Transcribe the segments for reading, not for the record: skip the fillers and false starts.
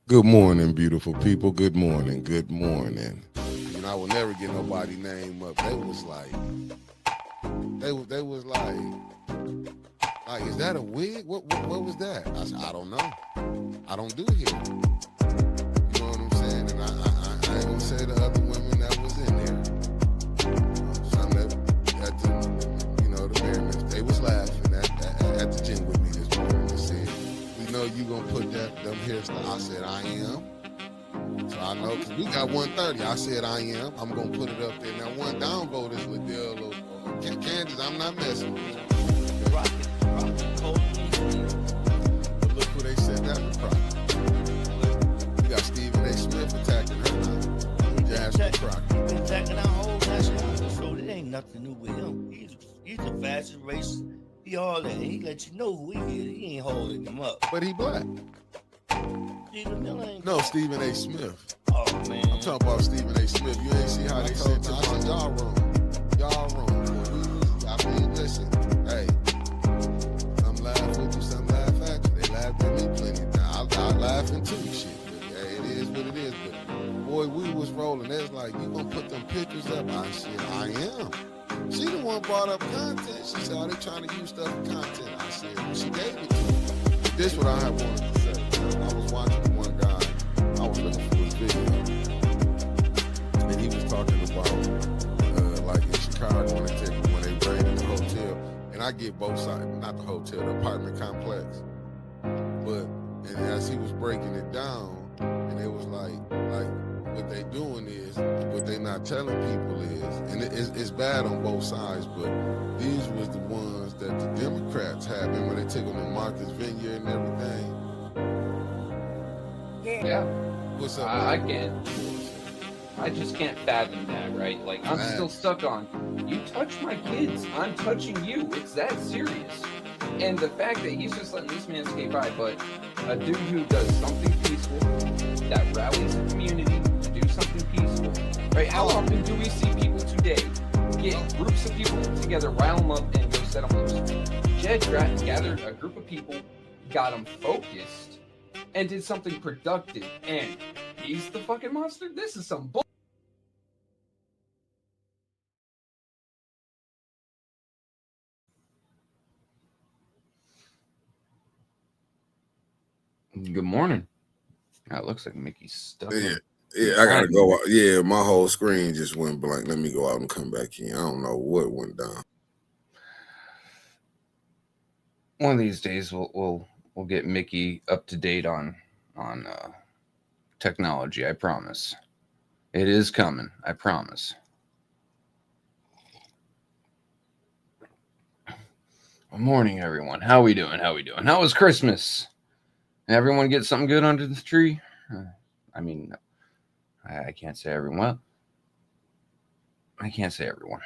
Good morning, beautiful people. Good morning. Good morning. I will never get nobody name up. They was like, they was like, is that a wig? What was that? I said, I don't know. I don't do hair. You know what I'm saying? And I ain't gonna say the other women that was in there. Some that at the, the Mariners, they was laughing at the gym with me this morning and said, we know you gonna put them hairstyle. I said, I am. So I know because we got 130. I said I am. I'm gonna put it up there. Now one downvote is Liddell or Kansas. I'm not messing with you. Rocket, cold. But look who they said that was Crockett. We got Stephen A. Smith attacking her now. Jasmine Crockett. Been attacking our whole nationality, so it ain't nothing new with him. He's the fastest race. He all that. He let you know who he is. He ain't holding him up. But he black. Stephen Miller ain't. No, Stephen A. Smith. Oh man. I'm talking about Stephen A. Smith. You ain't see how they said to I said, y'all wrong. Y'all wrong. I mean, listen, hey, some laugh with you, some laugh at you. They laughed at me plenty of times. I laughing too, shit. But hey, it is what it is. But boy, we was rolling. They was like, you gonna put them pictures up? I said, I am. She the one brought up content. She said, are they trying to use stuff for content? I said, she gave it to me. This what I had wanted to say. I was watching one guy. I was looking for his video, and he was talking about like in Chicago when they raided the hotel. And I get both sides, not the hotel, the apartment complex. But and as he was breaking it down, and it was like what they doing is what they not telling people is, and it's bad on both sides. But these was the ones that the Democrats had. Remember they took them to Martha's Vineyard and everything. Yeah. What's up? I can't. I just can't fathom that, right? Like, I'm still stuck on, you touch my kids, I'm touching you. It's that serious. And the fact that he's just letting this man skate by, but a dude who does something peaceful, that rallies the community to do something peaceful, right? How often do we see people today get groups of people together, rile them up, and go set them loose? Jed gathered a group of people, got them focused, and did something productive, and he's the fucking monster? This is some bull. Good morning. It looks like Mickey's stuck. Yeah, I gotta go out. Yeah, my whole screen just went blank. Let me go out and come back in. I don't know what went down. One of these days we'll get Mickey up to date on technology. I promise. It is coming. I promise. Good morning, everyone. How we doing? How was Christmas? Everyone get something good under the tree? I mean, I can't say everyone. I can't say everyone.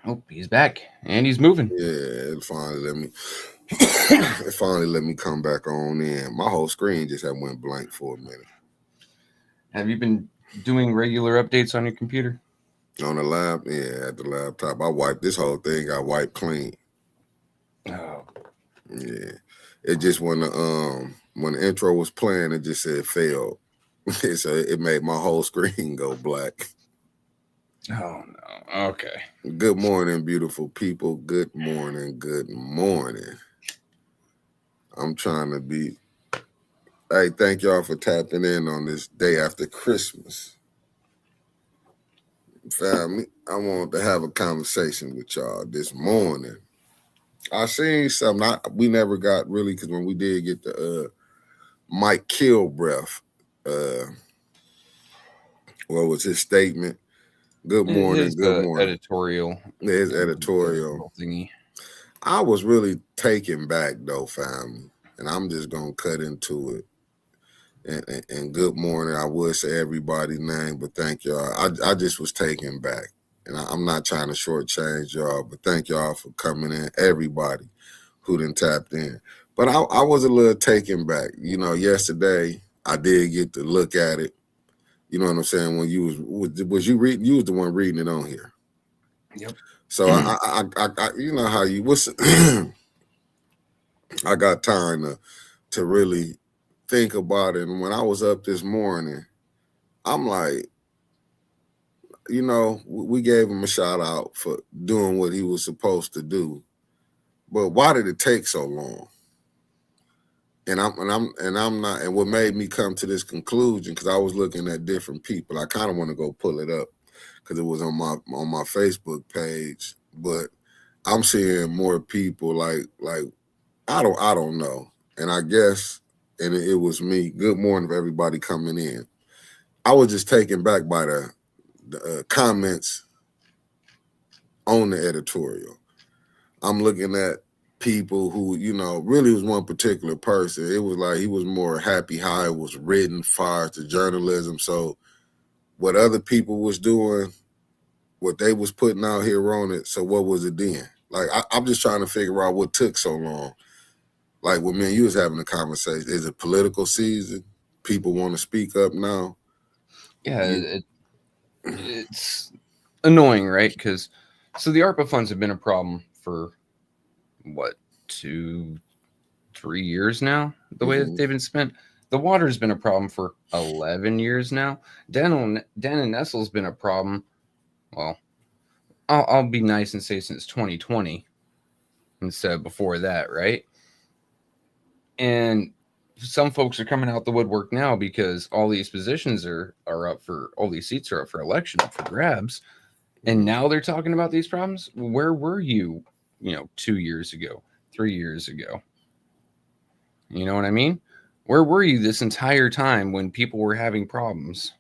Oh, he's back and he's moving. Yeah, it finally let me come back on in. My whole screen just had went blank for a minute. Have you been doing regular updates on your computer? On the lab, yeah, at the laptop. I wiped this whole thing. I wiped clean. Oh, yeah. It just when the intro was playing, it just said failed. So it made my whole screen go black. Oh no. Okay. Good morning, beautiful people. Good morning. Good morning. I'm trying to be. Hey, thank y'all for tapping in on this day after Christmas. Family, I wanted to have a conversation with y'all this morning. I seen something we never got really, because when we did get the Mike Kilbreath, what was his statement? Good morning, good morning. Editorial. His editorial thingy. I was really taken back though, family, and I'm just gonna cut into it. And good morning. I would say everybody's name, but thank y'all. I just was taken back, and I'm not trying to shortchange y'all, but thank y'all for coming in. Everybody who done tapped in, but I was a little taken back. Yesterday I did get to look at it. You know what I'm saying? When you was you reading? You was the one reading it on here. Yep. So I you know how you what's I got time to really think about it. And when I was up this morning, I'm like, we gave him a shout out for doing what he was supposed to do. But why did it take so long? And I'm not. And what made me come to this conclusion, because I was looking at different people. I kind of want to go pull it up because it was on my Facebook page. But I'm seeing more people like I don't know. And I guess, and it was me. Good morning to everybody coming in. I was just taken back by the comments on the editorial. I'm looking at people who, really was one particular person. It was like he was more happy how it was written, far as the journalism. So what other people was doing, what they was putting out here on it. So what was it then? Like, I'm just trying to figure out what took so long. Like when me and you was having a conversation, is it political season? People want to speak up now? Yeah, it's annoying, right? Because so the ARPA funds have been a problem for what, 2-3 years now, the way that they've been spent. The water's been a problem for 11 years now. Den and Nestle's been a problem. Well, I'll be nice and say since 2020 instead of before that, right? And some folks are coming out the woodwork now because all these positions are up for, all these seats are up for election, up for grabs. And now they're talking about these problems. Where were you, 2 years ago, 3 years ago? You know what I mean? Where were you this entire time when people were having problems?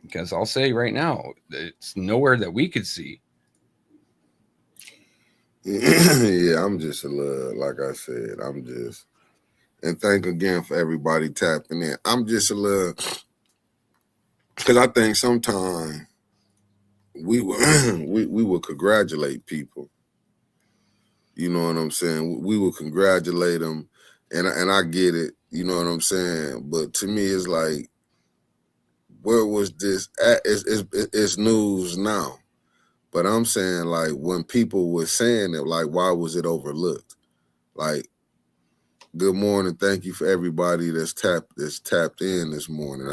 Because I'll say right now, it's nowhere that we could see. Yeah, I'm just a little, like I said, and thank again for everybody tapping in. I'm just a little, because I think sometimes we will congratulate people. You know what I'm saying? We will congratulate them, and I get it. You know what I'm saying? But to me, it's like, where was this at? It's news now. But I'm saying, like, when people were saying it, like, why was it overlooked? Like, good morning. Thank you for everybody that's tapped in this morning.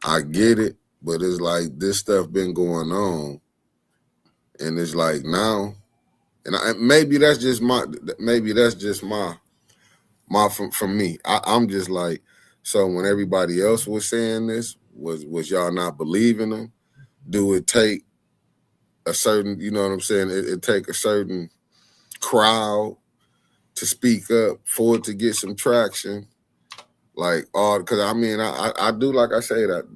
I get it, but it's like this stuff been going on, and it's like now, and maybe that's just my from me. I'm just like, so when everybody else was saying this, was y'all not believing them? Do it take a certain, you know what I'm saying? It take a certain crowd to speak up for it to get some traction, like all, because I mean I do, like I say, that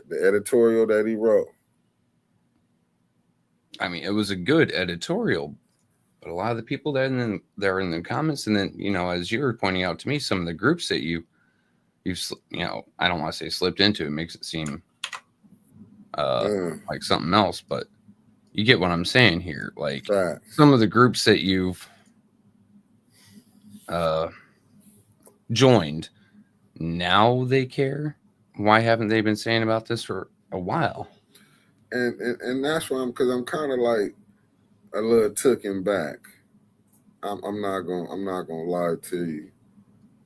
the editorial that he wrote. I mean, it was a good editorial, but a lot of the people that are in the comments, and then as you were pointing out to me, some of the groups that you've I don't want to say slipped into, it makes it seem like something else, but you get what I'm saying here. Like some of the groups that you've joined, now they care. Why haven't they been saying about this for a while? And that's why I'm kind of like a little taken back. I'm not gonna lie to you.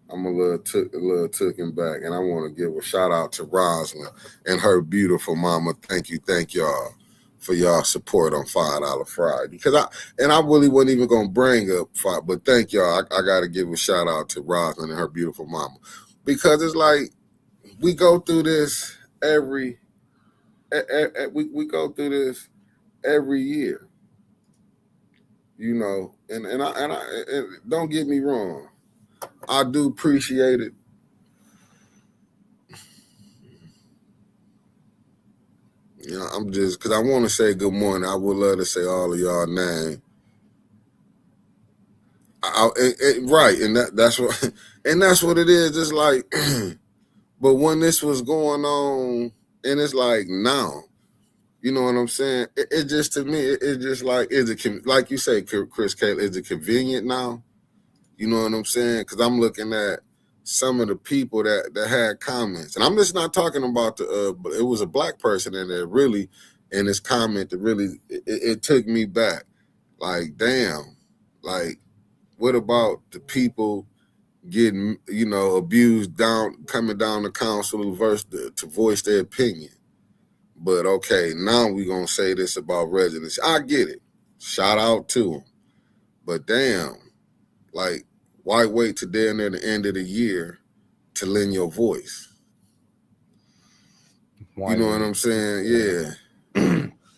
I'm a little taken back, and I want to give a shout out to Rosalind and her beautiful mama. Thank y'all for y'all support on $5 Friday. Because I really wasn't even gonna bring up $5, but thank y'all. I gotta give a shout out to Rosalind and her beautiful mama, because it's like we go through this every year, and don't get me wrong, I do appreciate it. I'm just, because I want to say good morning. I would love to say all of y'all name. Right, and that's what it is. It's like, but when this was going on, and it's like now, you know what I'm saying? It just, to me, it's just like, like you say, Chris Kayla, is it convenient now? You know what I'm saying? Because I'm looking at some of the people that had comments, and I'm just not talking about but it was a black person in there really, in this comment that really it took me back. Like, damn, like what about the people getting, abused coming down the council to voice their opinion? But okay, now we're gonna say this about residents. I get it. Shout out to them. But damn, like, why wait to damn near the end of the year to lend your voice? Why you know what I'm saying? Yeah.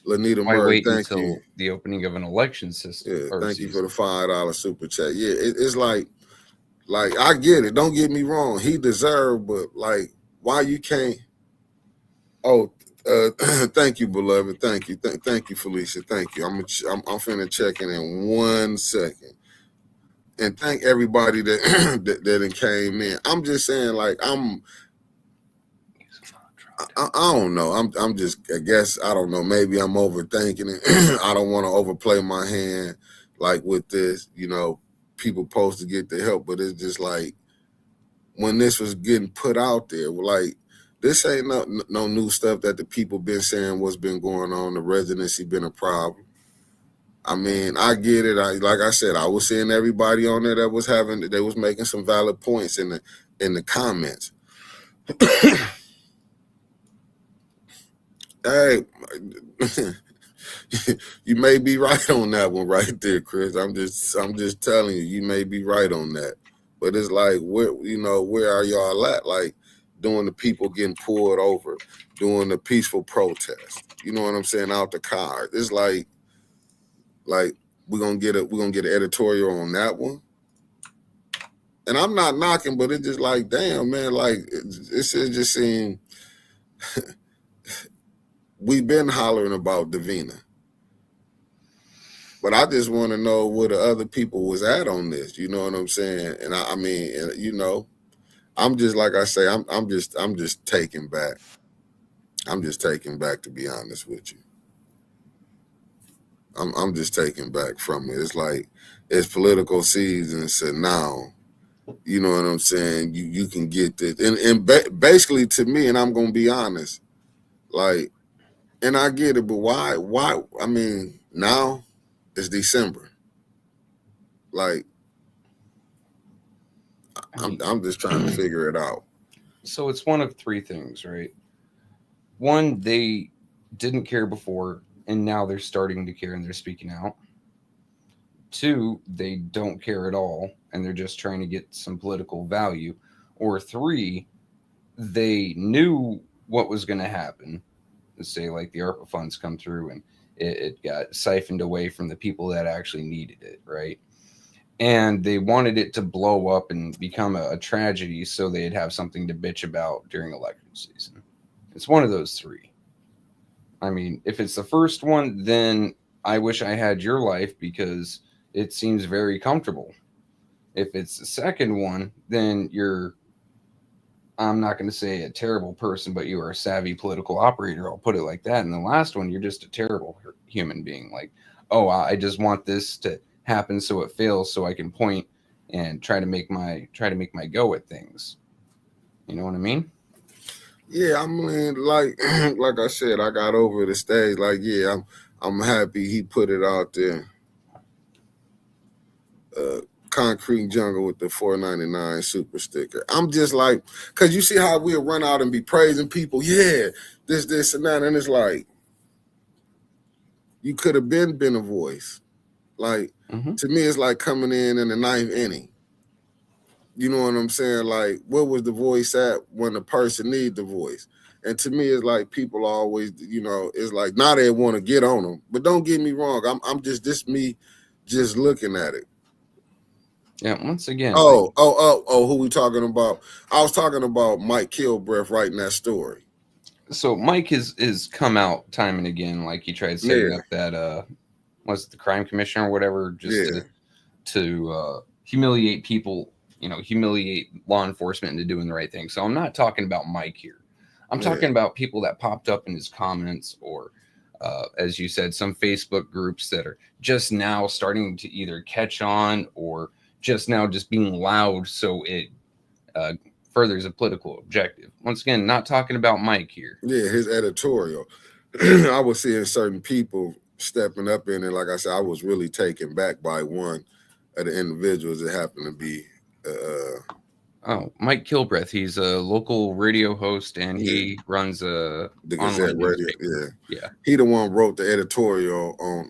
Lanita Why Murray, wait thank until you. the opening of an election system? Yeah, thank you for the $5 super chat. Yeah, it's like I get it. Don't get me wrong. He deserved, but like, why you can't? Oh, thank you, beloved. Thank you, thank you, Felicia. Thank you. I'm finna check in 1 second, and thank everybody that that came in. I'm just saying, like, I don't know. I'm just, I guess, I don't know. Maybe I'm overthinking it. I don't want to overplay my hand, like with this. People supposed to get the help, but it's just like when this was getting put out there, like, this ain't no new stuff that the people been saying what's been going on. The residency been a problem. I mean, I get it. Like I said, I was seeing everybody on there that was making some valid points in the comments. Hey, you may be right on that one right there, Chris. I'm just telling you, you may be right on that. But it's like, where are y'all at? Like, doing the people getting pulled over, doing the peaceful protest. You know what I'm saying? Out the car. It's like we're gonna get an editorial on that one. And I'm not knocking, but it's just like, damn, man, like it just seemed we've been hollering about Davina. But I just want to know where the other people was at on this. You know what I'm saying? And I mean, I'm just, like I say, I'm just taken back. I'm just taken back, to be honest with you. I'm just taken back from it. It's like it's political season, so now, you know what I'm saying? You can get this, and basically to me, and I'm gonna be honest, like, and I get it, but why? I mean, now it's December. Like, I'm just trying to figure it out. So it's one of three things, right? One, they didn't care before, and now they're starting to care and they're speaking out. Two, they don't care at all, and they're just trying to get some political value. Or three, they knew what was going to happen. Let's say, like, the ARPA funds come through and it got siphoned away from the people that actually needed it, right? And they wanted it to blow up and become a tragedy so they'd have something to bitch about during election season. It's one of those three. I mean, if it's the first one, then I wish I had your life because it seems very comfortable. If it's the second one, then I'm not going to say a terrible person, but you are a savvy political operator. I'll put it like that. And the last one, you're just a terrible human being. Like, oh, I just want this to happen so it fails so I can point and try to make my go at things. You know what I mean? Yeah, I mean, like I said, I got over the stage. Like, yeah, I'm happy he put it out there. Concrete Jungle with the $4.99 super sticker. I'm just like, because you see how we'll run out and be praising people. Yeah, this, and that. And it's like, you could have been a voice. Like, to me, it's like coming in the ninth inning. You know what I'm saying? Like, where was the voice at when the person needs the voice? And to me, it's like people always, it's like, now they want to get on them. But don't get me wrong. I'm just me just looking at it. Yeah, once again. Who we talking about? I was talking about Mike Kilbreath writing that story. So Mike is come out time and again, like he tried setting up that was it the crime commissioner or whatever, just to humiliate people, humiliate law enforcement into doing the right thing. So I'm not talking about Mike here. I'm talking about people that popped up in his comments or as you said, some Facebook groups that are just now starting to either catch on or just now just being loud so it furthers a political objective. Once again, not talking about Mike here. Yeah, his editorial. I was seeing certain people stepping up in it. Like I said, I was really taken back by one. of the individuals that happen to be. Oh, Mike Kilbreth. He's a local radio host, and Yeah. he runs a The Gazette online Radio. newspaper. Yeah. Yeah. He the one wrote the editorial on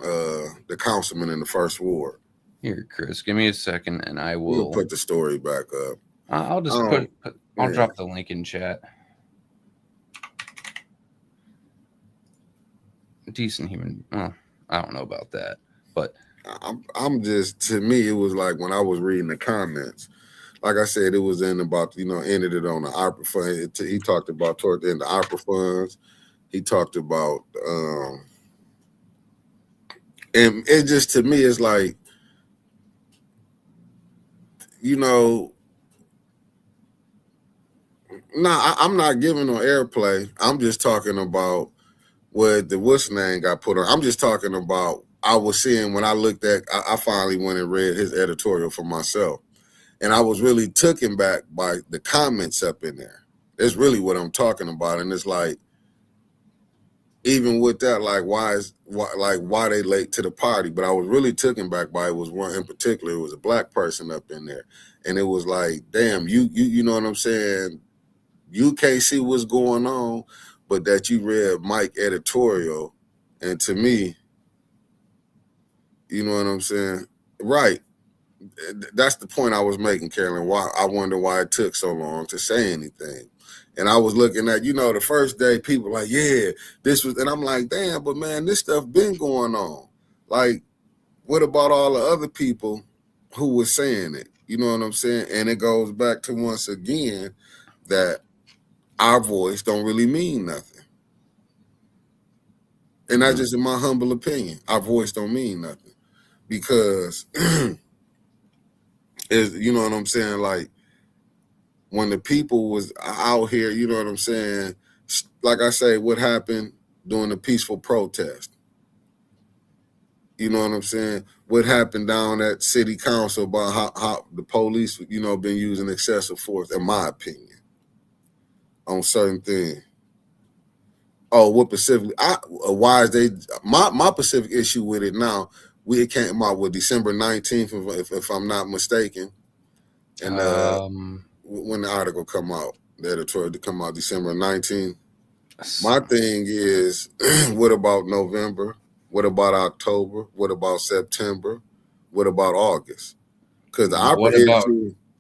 the councilman in the first ward. Here, Chris, give me a second, and I We'll will put the story back up. I'll just I'll drop the link in chat. Decent human. Well, I don't know about that, but I'm just, to me, it was like when I was reading the comments, like I said, it was in about, ended it on the ARPA fund. He talked about toward the end the ARPA funds. He talked about, and it just, to me, it's like, I'm not giving no airplay. I'm just talking about what the what's name got put on. I'm just talking about, I was seeing when I looked at, I finally went and read his editorial for myself. And I was really taken back by the comments up in there. That's really what I'm talking about. And it's like, even with that, like, why they late to the party? But I was really taken back by, it was one in particular. It was a black person up in there. And it was like, damn, you know what I'm saying? You can't see what's going on, but that you read Mike editorial. And to me, you know what I'm saying? Right. That's the point I was making, Carolyn. Why I wonder why it took so long to say anything. And I was looking at, the first day, people like, yeah, this was, and I'm like, damn, but man, this stuff been going on. Like, what about all the other people who were saying it? You know what I'm saying? And it goes back to, once again, that our voice don't really mean nothing. And that's just in my humble opinion. Our voice don't mean nothing. Because you know what I'm saying? Like, when the people was out here, you know what I'm saying? Like I say, what happened during the peaceful protest? You know what I'm saying? What happened down at city council about how the police, been using excessive force, in my opinion, on certain things. Oh, what specifically? Why is they? My specific issue with it now? It came out with December 19th, if I'm not mistaken, and when the article come out, the editorial to come out December 19th. My thing is, what about November? What about October? What about September? What about August? Because what about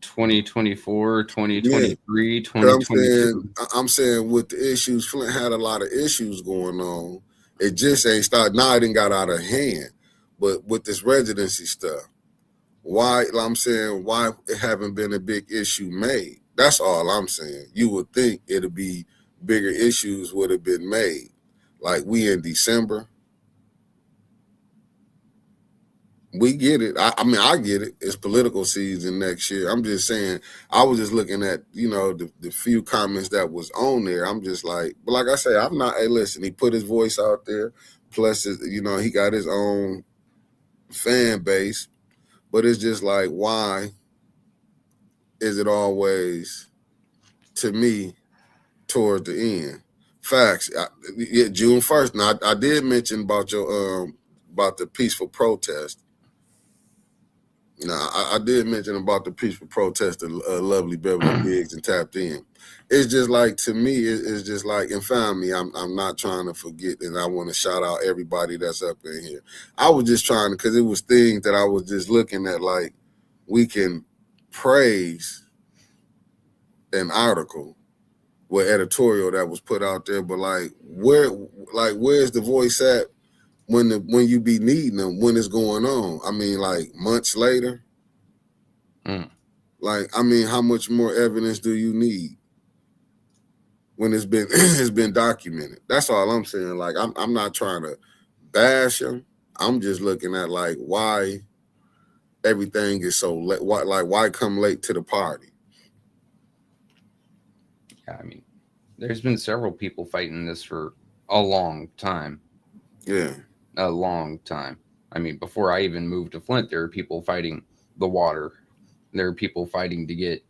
2024, 2023, yeah, 2022? I'm saying with the issues, Flint had a lot of issues going on. It just ain't started. Now it didn't got out of hand. But with this residency stuff, why it haven't been a big issue made? That's all I'm saying. You would think it'd be bigger issues would have been made. Like, we in December. We get it. I get it. It's political season next year. I'm just saying, I was just looking at, the few comments that was on there. I'm just like, but like I say, I'm not, hey, listen, he put his voice out there. Plus, he got his own fan base. But it's just like, why is it always, to me, toward the end? Facts. June 1st. Now, I did mention about about the peaceful protest. Now, I did mention about the peaceful protest of Lovely Beverly Biggs and Tapped In. It's just like, to me, it's just like, and family, I'm not trying to forget, and I want to shout out everybody that's up in here. I was just trying to, because it was things that I was just looking at, like, we can praise an article with editorial that was put out there, but where's the voice at when you be needing them, when it's going on? I mean, like, months later. Like, I mean, how much more evidence do you need when it's been documented? That's all I'm saying. Like, I'm not trying to bash them. I'm just looking at, like, why everything is so late. Why come late to the party? Yeah, I mean, there's been several people fighting this for a long time. Yeah. A long time. I mean, before I even moved to Flint, there were people fighting the water. There are people fighting to get,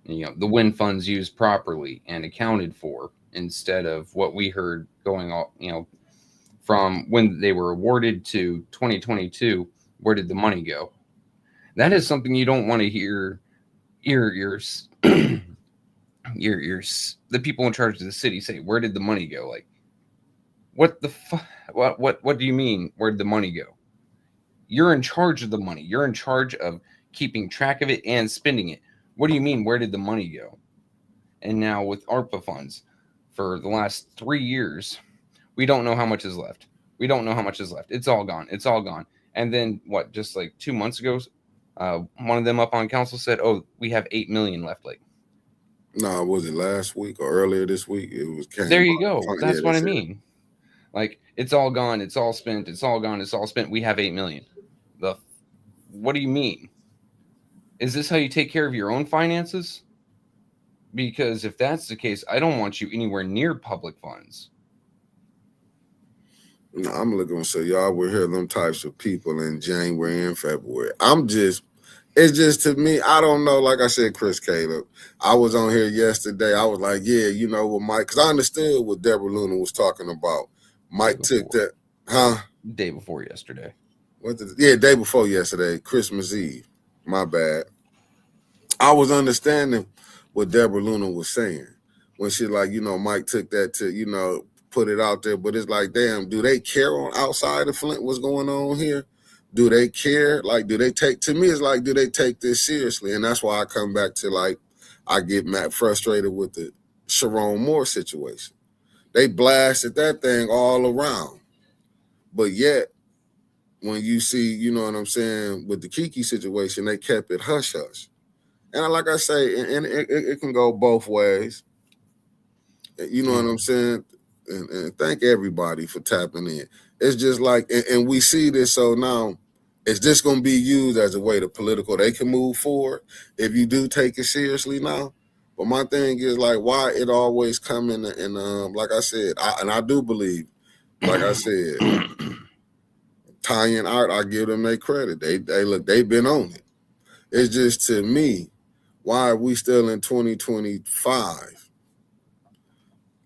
the wind funds used properly and accounted for, instead of what we heard going on, from when they were awarded to 2022. Where did the money go? That is something you don't want to hear. Your the people in charge of the city say, "Where did the money go?" Like, what the fuck? What do you mean? Where did the money go? You're in charge of the money. You're in charge of keeping track of it and spending it. What do you mean? Where did the money go? And now with ARPA funds, for the last 3 years, we don't know how much is left. We don't know how much is left. It's all gone. It's all gone. And then what? Just like 2 months ago, one of them up on council said, "Oh, we have 8 million left." Like, No, was it last week or earlier this week? It was came there you out. go. Yeah, That's they what I said it. mean. Like, it's all gone. It's all spent. It's all gone. It's all spent. We have 8 million. The what do you mean? Is this how you take care of your own finances? Because if that's the case, I don't want you anywhere near public funds. No, I'm looking to say y'all will hear them types of people in January and February. It's just to me, I don't know. Like I said, Chris Caleb, I was on here yesterday. I was like, yeah, you know what, Mike, because I understood what Deborah Luna was talking about. Mike took that, huh? Day before yesterday. Day before yesterday, Christmas Eve. My bad. I was understanding what Deborah Luna was saying when she like, Mike took that to, put it out there. But it's like, damn, do they care on outside of Flint what's going on here? Do they care? Like, do they take, to me, it's like, do they take this seriously? And that's why I come back to, like, I get mad frustrated with the Sharon Moore situation. They blasted that thing all around. But yet, when you see, you know what I'm saying, with the Kiki situation, they kept it hush-hush. And like I say, and it can go both ways. You know what I'm saying? And thank everybody for tapping in. It's just like, and we see this, so now, is this going to be used as a way to political? They can move forward if you do take it seriously now. But my thing is like, why it always come in and like I said, I do believe, like I said, Ty and Art, I give them their credit. They look, they've been on it. It's just, to me, why are we still in 2025?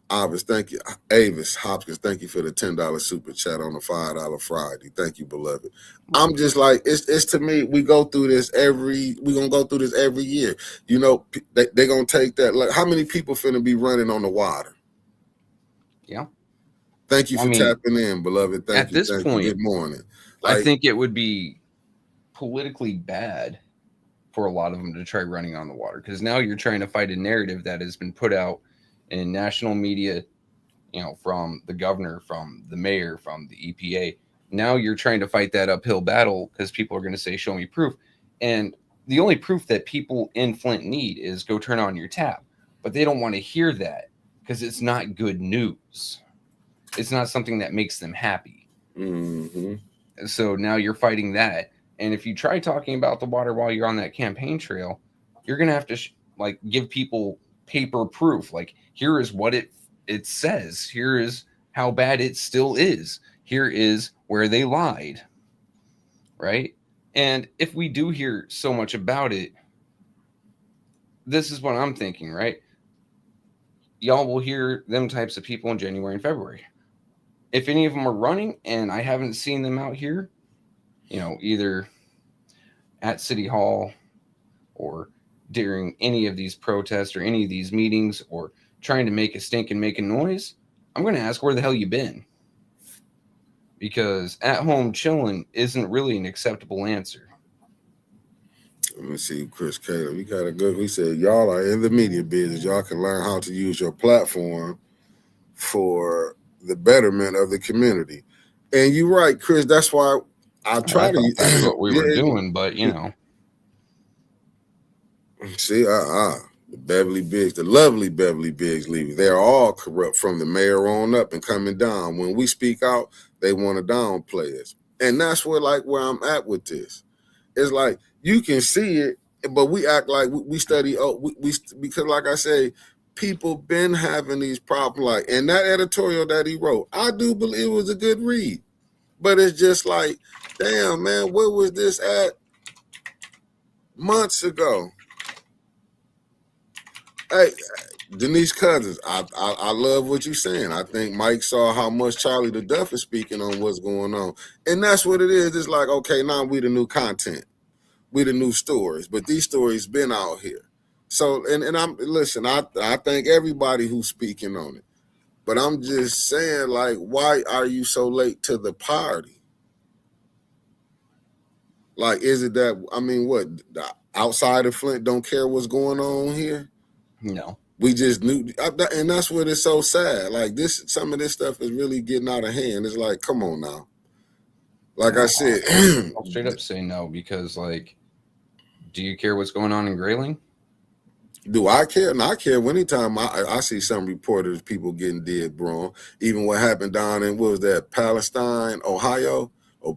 Avis, thank you. Avis Hopkins, thank you for the $10 super chat on the $5 Friday. Thank you, beloved. I'm just like, it's to me, we go through this we're gonna go through this every year. You know, they're gonna take that. Like, how many people finna be running on the water? Yeah. Thank you for tapping in, beloved. Thank at you. This point, Good morning. I think it would be politically bad for a lot of them to try running on the water, because now you're trying to fight a narrative that has been put out in national media, from the governor, from the mayor, from the EPA. Now you're trying to fight that uphill battle because people are going to say, show me proof. And the only proof that people in Flint need is go turn on your tap. But they don't want to hear that because it's not good news. It's not something that makes them happy. Mm-hmm. So now you're fighting that. And if you try talking about the water while you're on that campaign trail, you're going to have to give people paper proof. Like, here is what it says. Here is how bad it still is. Here is where they lied. Right? And if we do hear so much about it, this is what I'm thinking, right? Y'all will hear them types of people in January and February. If any of them are running and I haven't seen them out here, either at City Hall or during any of these protests or any of these meetings or trying to make a stink and make a noise, I'm going to ask, where the hell you been? Because at home chilling isn't really an acceptable answer. Let me see, Chris Caleb. You got a good. He said, y'all are in the media business. Y'all can learn how to use your platform for the betterment of the community. And you're right, Chris. That's why I try to. That's what we were doing, but See, the Beverly Biggs, the lovely Beverly Biggs leaving. They're all corrupt from the mayor on up and coming down. When we speak out, they want to downplay us. And that's where I'm at with this. It's like, you can see it, but we act like we study. Because like I say, people been having these problems. And that editorial that he wrote, I do believe it was a good read. But it's just like, damn, man, where was this at months ago? Hey, Denise Cousins, I love what you're saying. I think Mike saw how much Charlie the Duff is speaking on what's going on. And that's what it is. It's like, okay, now we the new content. We the new stories, but these stories been out here. So and I'm listen, I thank everybody who's speaking on it. But I'm just saying, like, why are you so late to the party? Like, is it that I mean, what outside of Flint don't care what's going on here? No. We just knew, and that's what it's so sad. Like some of this stuff is really getting out of hand. It's like, come on now. Like I said, I'll straight up say no, because like, do you care what's going on in Grayling? do I care? And I care anytime I see some reporters, people getting dead wrong. Even what happened down in, what was that, Palestine, Ohio?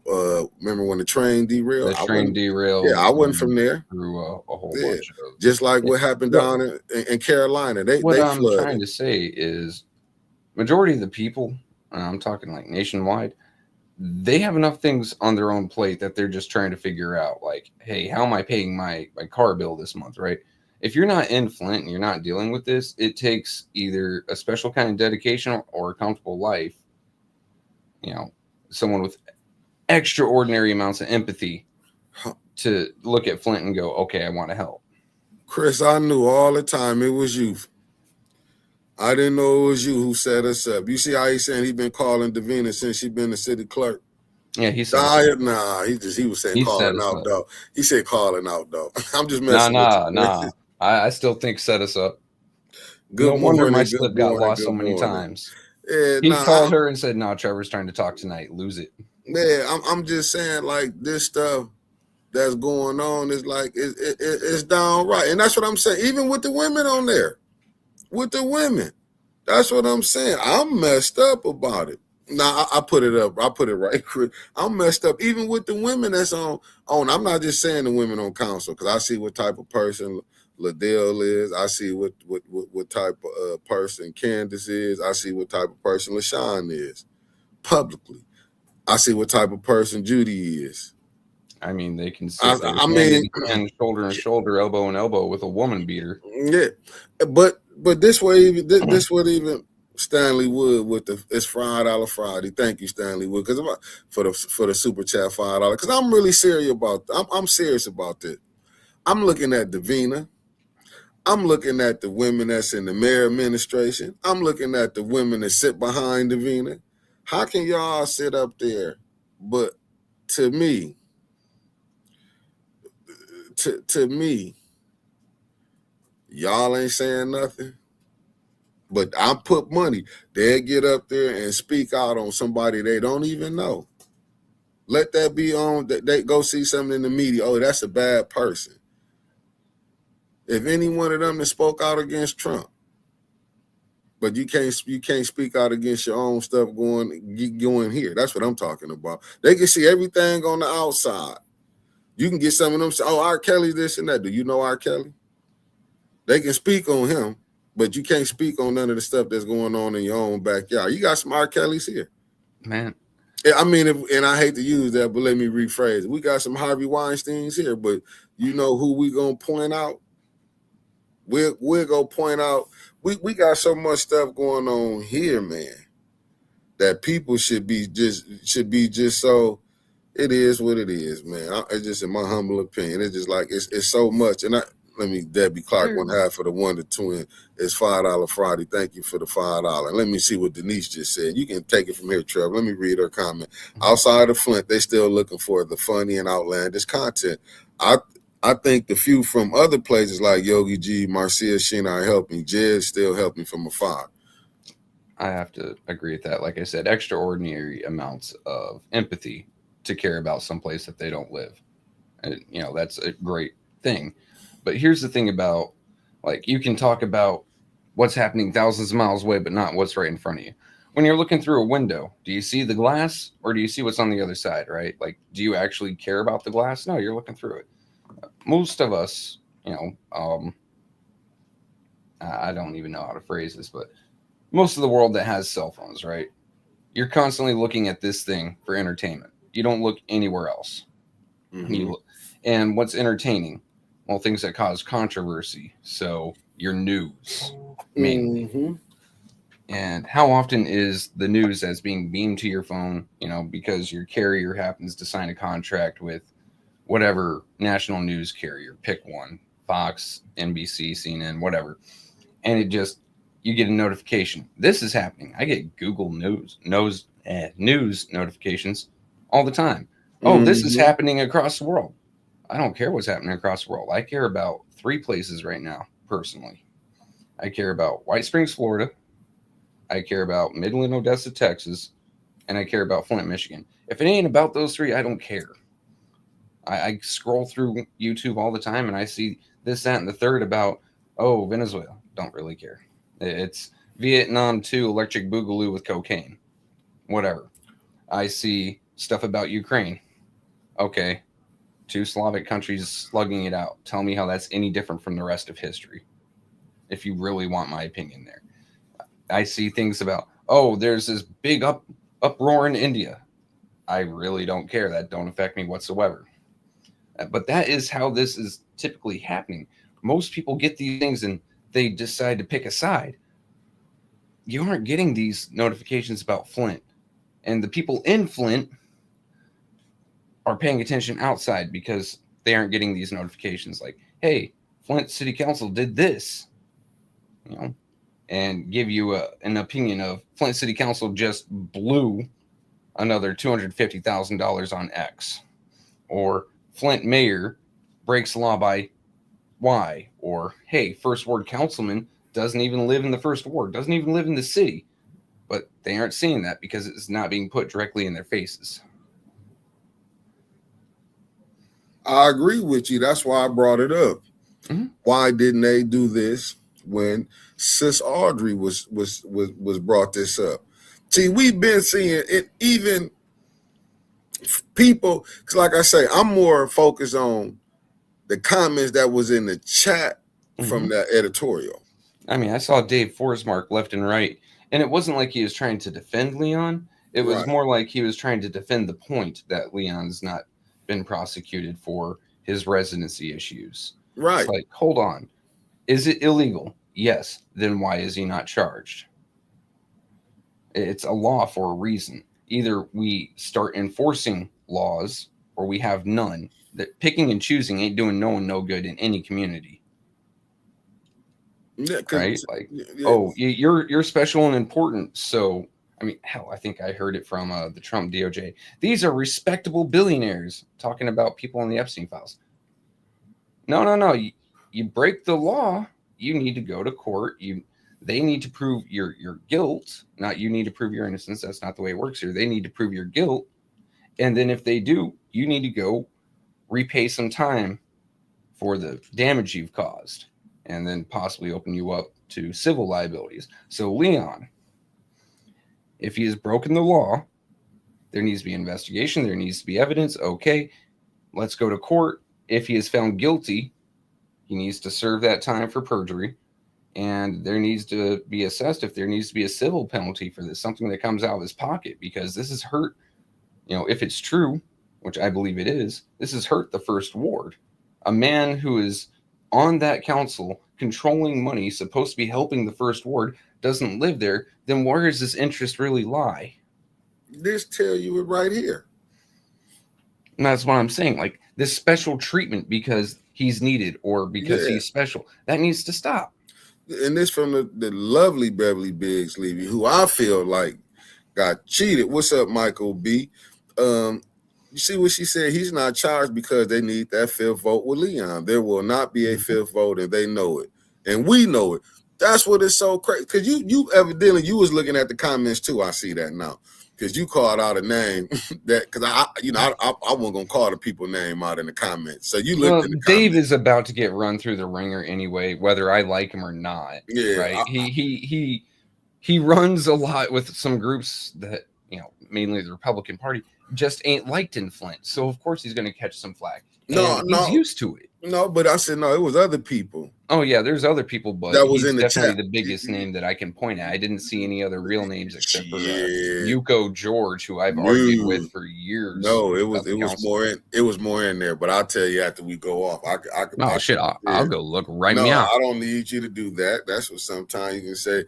Remember when the train derailed? The train derailed. Yeah, I wasn't from there. Through a whole bunch of, just like what happened down in Carolina. What I'm flooded. trying to say is, majority of the people, and I'm talking like nationwide, they have enough things on their own plate that they're just trying to figure out. Like, hey, how am I paying my car bill this month, right? If you're not in Flint and you're not dealing with this, it takes either a special kind of dedication or a comfortable life. You know, someone with extraordinary amounts of empathy to look at Flint and go, okay, I want to help. Chris, I knew all the time it was you. I didn't know it was you who set us up. You see how he's saying he been calling Davina since she been the city clerk? Yeah, he said he was saying calling out, though. He said calling out, though. I'm just messing with you. I still think set us up. Good no wonder my slip got lost so many times. Yeah, he called her and said, no, Trevor's trying to talk tonight. Lose it. Yeah, I'm just saying, like, this stuff that's going on is like, it's downright. And that's what I'm saying. Even with the women on there. With the women. That's what I'm saying. I'm messed up about it. Now, I put it up. I put it right, Chris. I'm messed up. Even with the women that's on. I'm not just saying the women on council, because I see what type of person Liddell is. I see what type of person Candace is. I see what type of person LaShawn is publicly. I see what type of person Judy is. I mean, they can sit and shoulder and shoulder, elbow and elbow with a woman beater. Yeah, but this way, this would even Stanley Wood with it's $5 Friday. Thank you, Stanley Wood, because for the super chat $5. Because I'm really serious about. I'm serious about this. I'm looking at Davina. I'm looking at the women that's in the mayor administration. I'm looking at the women that sit behind Davina. How can y'all sit up there? But to me, y'all ain't saying nothing. But I put money. They'll get up there and speak out on somebody they don't even know. Let that be on. They go see something in the media. Oh, that's a bad person. If any one of them that spoke out against Trump, but you can't speak out against your own stuff going here. That's what I'm talking about. They can see everything on the outside. You can get some of them say, oh, R. Kelly's this and that. Do you know R. Kelly? They can speak on him, but you can't speak on none of the stuff that's going on in your own backyard. You got some R. Kellys here. Man. I mean, and I hate to use that, but let me rephrase it. We got some Harvey Weinsteins here, but you know who we going to point out? We're going to point out, we got so much stuff going on here, man, that people should be just so, it is what it is, man. It's just in my humble opinion. It's just like, it's so much. And Debbie Clark, 1/2 for the 1 to 2. It's $5 Friday. Thank you for the $5. Let me see what Denise just said. You can take it from here, Trevor. Let me read her comment. Outside of Flint, they still looking for the funny and outlandish content. I think the few from other places like Yogi G, Marcia Sheena are helping. Jed's still helping from afar. I have to agree with that. Like I said, extraordinary amounts of empathy to care about someplace that they don't live. And, you know, that's a great thing. But here's the thing about, like, you can talk about what's happening thousands of miles away, but not what's right in front of you. When you're looking through a window, do you see the glass or do you see what's on the other side, right? Like, do you actually care about the glass? No, you're looking through it. Most of us, you know, I don't even know how to phrase this, but most of the world that has cell phones, right? You're constantly looking at this thing for entertainment. You don't look anywhere else. Mm-hmm. And what's entertaining? Well, things that cause controversy. So your news, mainly. Mm-hmm. And how often is the news that's being beamed to your phone, you know, because your carrier happens to sign a contract with whatever national news carrier, pick one, Fox, NBC, CNN, whatever. And it just, you get a notification. This is happening. I get Google news notifications all the time. Oh, this is happening across the world. I don't care what's happening across the world. I care about 3 places right now, personally. I care about White Springs, Florida. I care about Midland, Odessa, Texas. And I care about Flint, Michigan. If it ain't about those 3, I don't care. I scroll through YouTube all the time and I see this, that, and the third about, oh, Venezuela. Don't really care. It's Vietnam 2 electric boogaloo with cocaine. Whatever. I see stuff about Ukraine. Okay. 2 Slavic countries slugging it out. Tell me how that's any different from the rest of history, if you really want my opinion there. I see things about, oh, there's this big uproar in India. I really don't care. That don't affect me whatsoever. But that is how this is typically happening. Most people get these things and they decide to pick a side. You aren't getting these notifications about Flint. And the people in Flint are paying attention outside because they aren't getting these notifications like, hey, Flint City Council did this, and give you an opinion of Flint City Council just blew another $250,000 on X, or Flint mayor breaks law by Y, or hey, first ward councilman doesn't even live in the first ward, doesn't even live in the city, but they aren't seeing that because it's not being put directly in their faces. I agree with you. That's why I brought it up. Mm-hmm. Why didn't they do this when Sis Audrey was brought this up? See, we've been seeing it, even people, because like I say, I'm more focused on the comments that was in the chat from that editorial. I mean, I saw Dave Forsmark left and right, and it wasn't like he was trying to defend Leon. It was more like he was trying to defend the point that Leon's not been prosecuted for his residency issues. Right. It's like, hold on. Is it illegal? Yes. Then why is he not charged? It's a law for a reason. Either we start enforcing laws or we have none. That picking and choosing ain't doing no one no good in any community. Yeah, right? Like, oh, you're special and important. So, I mean, hell, I think I heard it from the Trump DOJ. These are respectable billionaires talking about people in the Epstein files. No. You break the law, you need to go to court. They need to prove your guilt, not you need to prove your innocence. That's not the way it works here. They need to prove your guilt. And then if they do, you need to go repay some time for the damage you've caused and then possibly open you up to civil liabilities. So Leon, if he has broken the law, there needs to be investigation. There needs to be evidence. Okay, let's go to court. If he is found guilty, he needs to serve that time for perjury. And there needs to be assessed if there needs to be a civil penalty for this, something that comes out of his pocket, because this has hurt, if it's true, which I believe it is, this has hurt the first ward. A man who is on that council controlling money, supposed to be helping the first ward, doesn't live there, then where does this interest really lie? This tell you it right here. And that's what I'm saying. Like, this special treatment because he's needed or because he's special, that needs to stop. And this from the lovely Beverly Biggs Levy, who I feel like got cheated. What's up, Michael B? You see what she said? He's not charged because they need that 5th vote with Leon. There will not be a 5th vote, and they know it. And we know it. That's what is so crazy. Because you evidently, you was looking at the comments too. I see that now. Because you called out a name that, because I wasn't going to call the people name out in the comments. So you looked in the Dave comments. is about to get run through the ringer anyway, whether I like him or not. Yeah. Right. He runs a lot with some groups that, mainly the Republican Party, just ain't liked in Flint. So of course he's going to catch some flack. No, he's used to it. No, but I said no. It was other people. Oh yeah, there's other people, but that was he's in the definitely chat. The biggest name that I can point at. I didn't see any other real names except for Yuko George, who I've argued with for years. No, it was more in. It was more in there. But I'll tell you after we go off. I'll go look right now. No, I don't need you to do that. That's what sometimes you can say.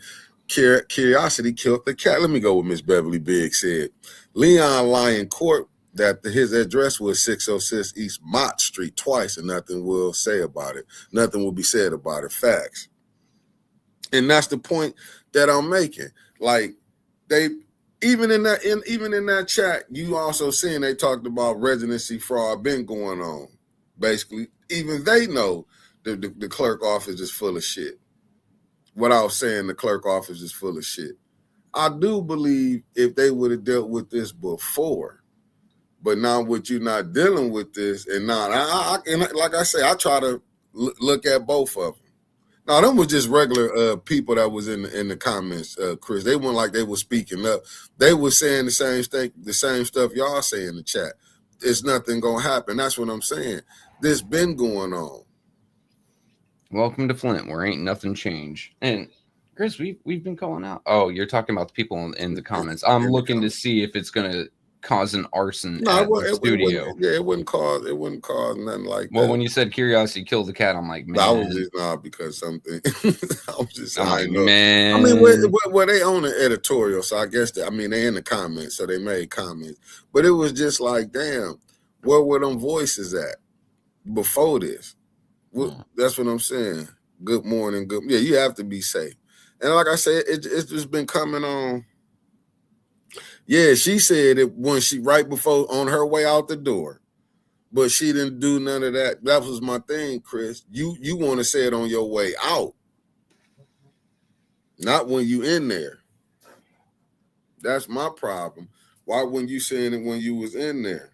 Curiosity killed the cat. Let me go with Miss Beverly Biggs said. Leon lie in court that his address was 606 East Mott Street twice, and nothing will say about it. Nothing will be said about it. Facts. And that's the point that I'm making. Like, they even in that chat, you also seeing they talked about residency fraud been going on. Basically, even they know the clerk office is full of shit. Without saying the clerk office is full of shit. I do believe if they would have dealt with this before, but now with you not dealing with this, and now and like I say, I try to look at both of them. Now, them was just regular people that was in the comments, Chris. They weren't like they were speaking up. They were saying the same stuff y'all say in the chat. It's nothing gonna happen. That's what I'm saying. This been going on. Welcome to Flint, where ain't nothing changed. And Chris, we've been calling out. Oh, you're talking about the people in the comments. I'm looking to see if it's gonna cause an arson at the studio. It wouldn't cause nothing like that. Well, when you said curiosity killed the cat, I'm like, man. I was just not because something. I was just man. I mean, well, they own an editorial, so I guess they in the comments, so they made comments. But it was just like, damn, where were them voices at before this? That's what I'm saying. Good morning, good. Yeah, you have to be safe. And like I said, it's just been coming on. Yeah, she said it when she right before on her way out the door, but she didn't do none of that. That was my thing, Chris. You want to say it on your way out, not when you in there. That's my problem. Why weren't you saying it when you was in there?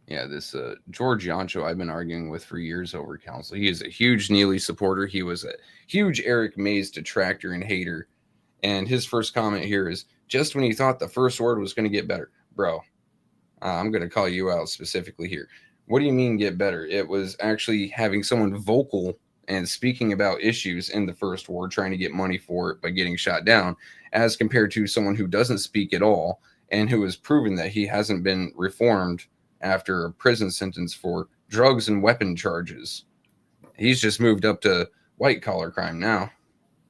Yeah, this George Yancho I've been arguing with for years over council. He is a huge Neely supporter. He was a huge Eric Mays detractor and hater. And his first comment here is, just when you thought the first word was going to get better. Bro, I'm going to call you out specifically here. What do you mean get better? It was actually having someone vocal and speaking about issues in the first ward, trying to get money for it by getting shot down, as compared to someone who doesn't speak at all and who has proven that he hasn't been reformed after a prison sentence for drugs and weapon charges. He's just moved up to white-collar crime now.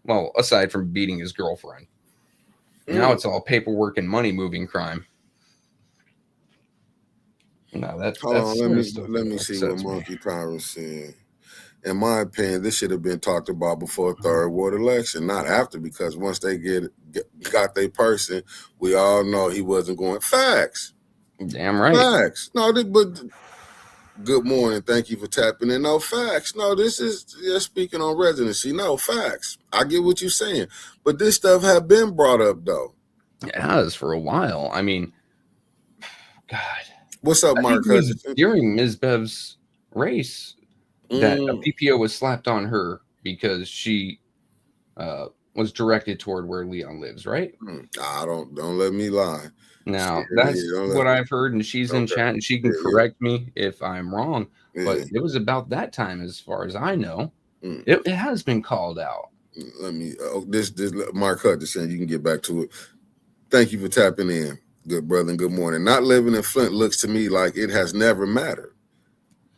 Well, aside from beating his girlfriend. Now it's all paperwork and money-moving crime. No, that's Hold on, let me see what Monkey Pirate said. In my opinion, this should have been talked about before third ward election, not after, because once they got their person, we all know he wasn't going. Facts. Damn right. Facts. No, but good morning. Thank you for tapping in. No, facts. No, this is speaking on residency. No, facts. I get what you're saying. But this stuff have been brought up, though. It has for a while. I mean, God. What's up, Mark? During Ms. Bev's race, that a PPO was slapped on her because she was directed toward where Leon lives, right? Don't let me lie. Now, that's what I've heard, and she's in chat, and she can correct me if I'm wrong, but it was about that time, as far as I know. It has been called out. Let me, this Mark Hutchinson, you can get back to it. Thank you for tapping in, good brother, and good morning. Not living in Flint looks to me like it has never mattered.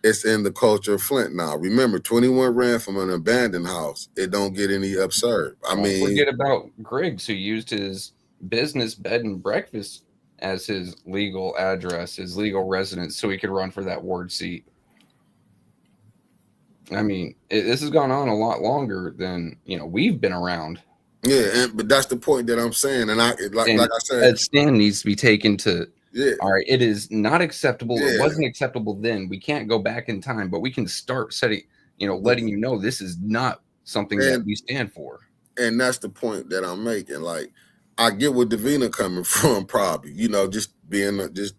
It's in the culture of Flint now. Remember, 21 ran from an abandoned house. It don't get any absurd. Don't forget about Griggs, who used his business bed and breakfast as his legal address, his legal residence, so he could run for that ward seat. I mean, this has gone on a lot longer than we've been around. Yeah, but that's the point that I'm saying, and like I said, that stand needs to be taken to. Yeah. All right, it is not acceptable. Yeah. It wasn't acceptable then. We can't go back in time, but we can start setting, letting you know this is not something that we stand for. And that's the point that I'm making. Like, I get where Davina coming from, probably, just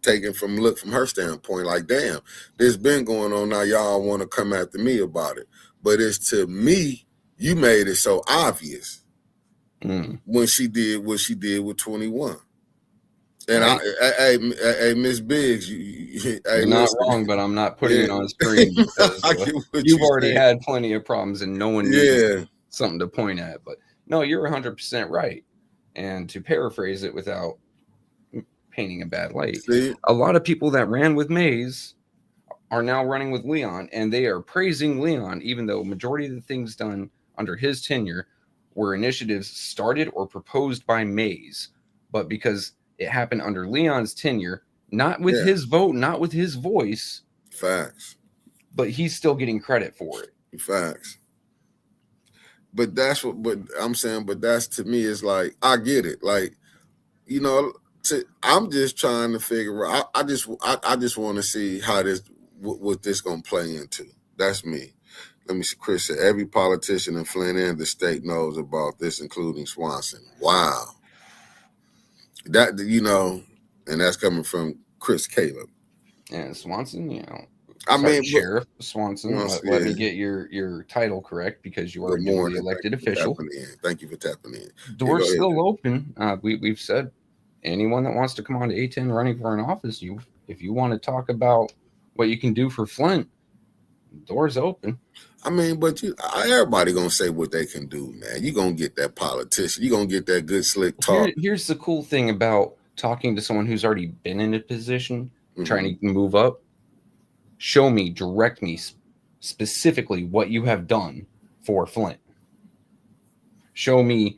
taking from her standpoint. Like, damn, this been going on now. Y'all want to come after me about it, but it's to me, you made it so obvious when she did what she did with 21. And right. Hey, Miss Biggs, you're not wrong, but I'm not putting it on screen because you've already had plenty of problems and no one needs something to point at. But no, you're 100% right. And to paraphrase it without painting a bad light, a lot of people that ran with Mays are now running with Leon, and they are praising Leon, even though majority of the things done under his tenure were initiatives started or proposed by Mays, but because It happened under Leon's tenure, not with his vote, not with his voice. Facts. But he's still getting credit for it. Facts. But that's what. But I'm saying. But that's, to me, is like, I get it. Like, you know, I'm just trying to figure out. I just want to see how what this gonna play into. That's me. Let me see. Chris said every politician in Flint and the state knows about this, including Swanson. Wow. That, you know, and that's coming from Chris Caleb. And Swanson, you know. I mean, Sheriff Swanson, let me get your title correct, because you are a duly elected official. Thank you for tapping in. Door's still open. We've said anyone that wants to come on to A10 running for an office, if you want to talk about what you can do for Flint, door's open. I mean, but everybody gonna say what they can do, man. You gonna get that politician. You gonna get that good slick talk. Here's the cool thing about talking to someone who's already been in a position, trying to move up. Show me, direct me specifically what you have done for Flint. Show me,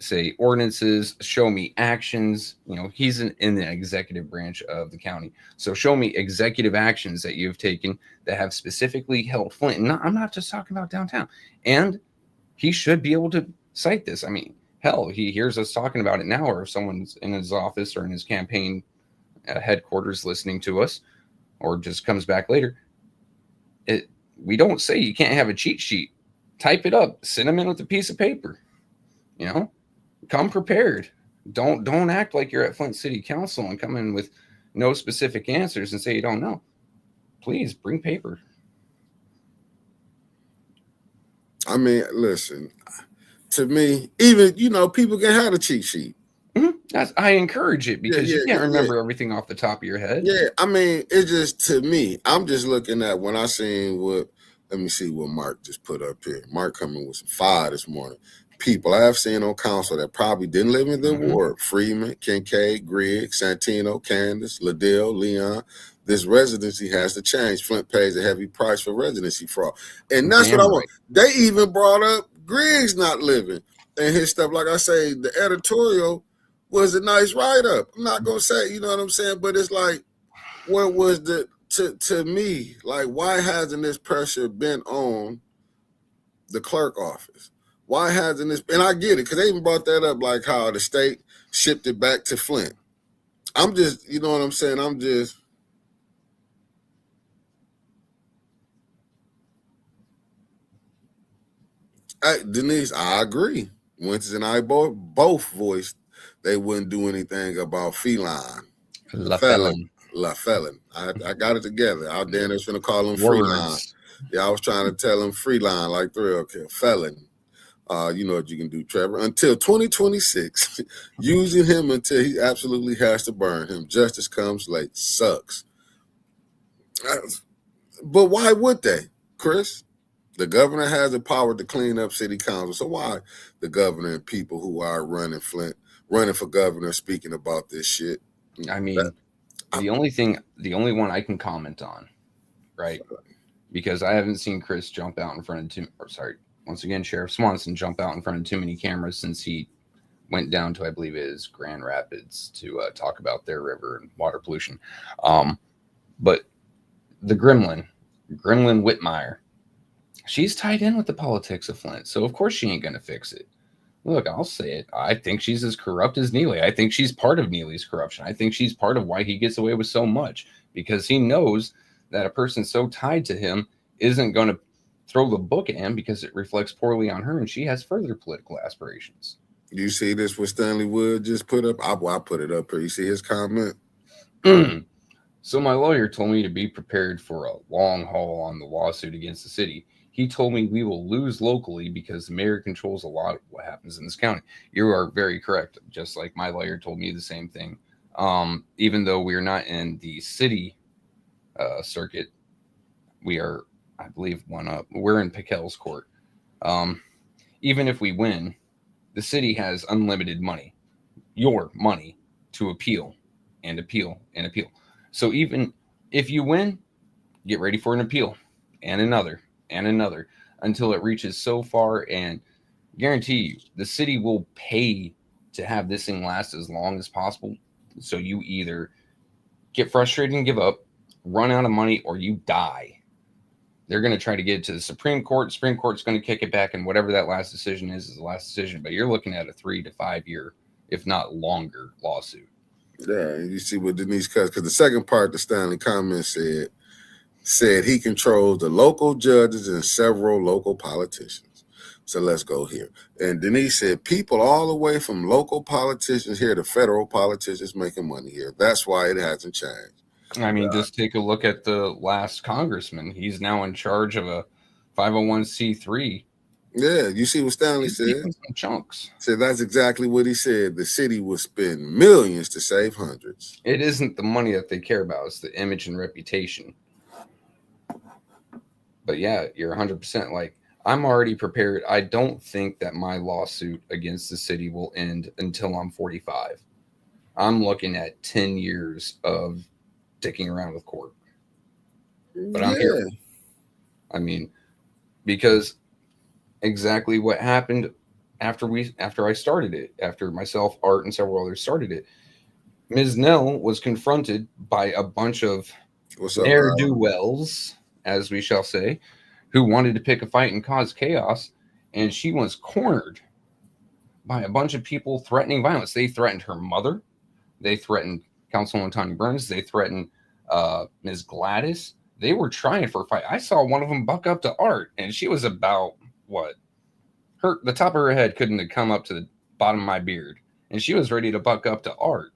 say, ordinances. Show me actions. You know, he's in the executive branch of the county. So show me executive actions that you've taken that have specifically helped Flint. And I'm not just talking about downtown. And he should be able to cite this. I mean, hell, he hears us talking about it now, or if someone's in his office or in his campaign headquarters listening to us, or just comes back later. We don't say you can't have a cheat sheet. Type it up. Send them in with a piece of paper. You know, come prepared. Don't act like you're at Flint City Council and come in with no specific answers and say you don't know. Please bring paper. I mean, listen, to me, even, you know, people can have a cheat sheet. I encourage it, because you can't remember everything off the top of your head. Yeah, I mean, it's just, to me, I'm just looking at when I seen let me see what Mark just put up here. Mark coming with some fire this morning. People I have seen on council that probably didn't live in the ward: Freeman, Kincaid, Grigg, Santino, Candace, Liddell, Leon. This residency has to change. Flint pays a heavy price for residency fraud. And that's what I want. They even brought up Grigg's not living and his stuff. Like I say, the editorial was a nice write-up. I'm not going to say, you know what I'm saying? But it's like, what was to me, like, why hasn't this pressure been on the clerk office? Why hasn't this, and I get it, because they even brought that up, like how the state shipped it back to Flint. I'm just, you know what I'm saying? I'm just, Denise, I agree. Winters and I both voiced they wouldn't do anything about feline. La Felon. I got it together. Out there, they're going to call him Freeline. Yeah, I was trying to tell him Freeline, like thrill kill. Felon. You know what you can do, Trevor. Until 2026, using him until he absolutely has to burn him. Justice comes late. Sucks. But why would they, Chris? The governor has the power to clean up city council. So why the governor and people who are running for governor speaking about this shit? I mean, the only one I can comment on, right? Because I haven't seen Chris jump out in front of once again, Sheriff Swanson jump out in front of too many cameras since he went down to, I believe it is Grand Rapids, to talk about their river and water pollution. But the Gremlin Whitmire, she's tied in with the politics of Flint, so of course she ain't gonna fix it. Look, I'll say it. I think she's as corrupt as Neely. I think she's part of Neely's corruption. I think she's part of why he gets away with so much, because he knows that a person so tied to him isn't going to throw the book at him because it reflects poorly on her, and she has further political aspirations. You see this what Stanley Wood just put up? I put it up here. You see his comment? So my lawyer told me to be prepared for a long haul on the lawsuit against the city. He told me we will lose locally because the mayor controls a lot of what happens in this county. You are very correct. Just like my lawyer told me the same thing. Even though we are not in the city circuit, we are, I believe, one up. We're in Piquel's court. Even if we win, the city has unlimited money, your money, to appeal and appeal and appeal. So even if you win, get ready for an appeal and another and another until it reaches so far, and guarantee you the city will pay to have this thing last as long as possible. So you either get frustrated and give up, run out of money, or you die. They're going to try to get it to the Supreme Court. Supreme Court's going to kick it back, and whatever that last decision is the last decision. But you're looking at a 3 to 5 year, if not longer, lawsuit. Yeah, you see what Denise cuts, because the second part, the Stanley comment said he controls the local judges and several local politicians. So let's go here. And Denise said, people all the way from local politicians here to federal politicians making money here. That's why it hasn't changed. I mean, just take a look at the last congressman. He's now in charge of a 501c3. Yeah, you see what Stanley said? Some chunks. So that's exactly what he said. The city will spend millions to save hundreds. It isn't the money that they care about. It's the image and reputation. But yeah, you're 100% like, I'm already prepared. I don't think that my lawsuit against the city will end until I'm 45. I'm looking at 10 years of dicking around with court. But I'm here. I mean, because exactly what happened after I started it, after myself, Art, and several others started it, Ms. Nell was confronted by a bunch of ne'er-do-wells, as we shall say, who wanted to pick a fight and cause chaos, and she was cornered by a bunch of people threatening violence. They threatened her mother. They threatened Councilwoman Tanya Burns. They threatened Ms. Gladys. They were trying for a fight. I saw one of them buck up to Art, and she was about, the top of her head couldn't have come up to the bottom of my beard, and she was ready to buck up to Art.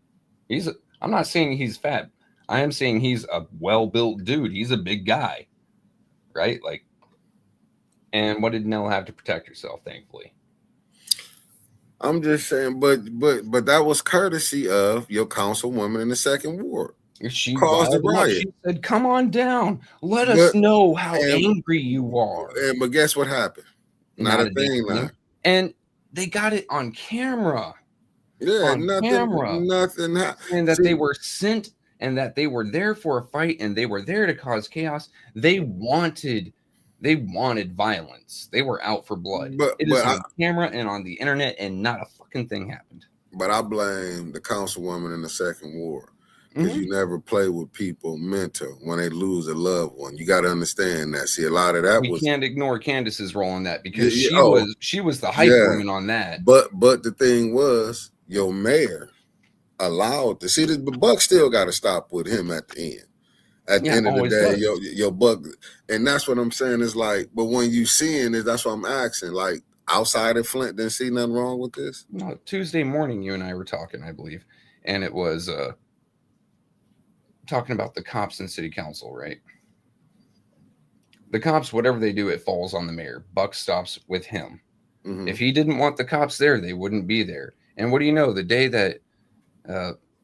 I'm not saying he's fat. I am saying he's a well-built dude. He's a big guy, right? Like, and what did Nell have to protect herself, thankfully? I'm just saying, but that was courtesy of your councilwoman in the second ward. She caused the riot. She said, "Come on down. Let us know how angry you are." But guess what happened? Not a thing now. And they got it on camera. Yeah, nothing happened. And that they were sent and that they were there for a fight and they were there to cause chaos. They wanted violence. They were out for blood. It is on camera and on the internet, and not a fucking thing happened. But I blame the councilwoman in the second ward, because you never play with people mental when they lose a loved one. You got to understand that. See, a lot of that we can't ignore Candace's role in that, because she was the hype woman on that. But the thing was, your mayor allowed to see the buck still got to stop with him at the end. At the end of the day, your buck, and that's what I'm saying is like. But when you seeing it, that's what I'm asking. Like, outside of Flint, didn't see nothing wrong with this. No, Tuesday morning, you and I were talking, I believe, and it was talking about the cops in city council, right? The cops, whatever they do, it falls on the mayor. Buck stops with him. Mm-hmm. If he didn't want the cops there, they wouldn't be there. And what do you know? The day that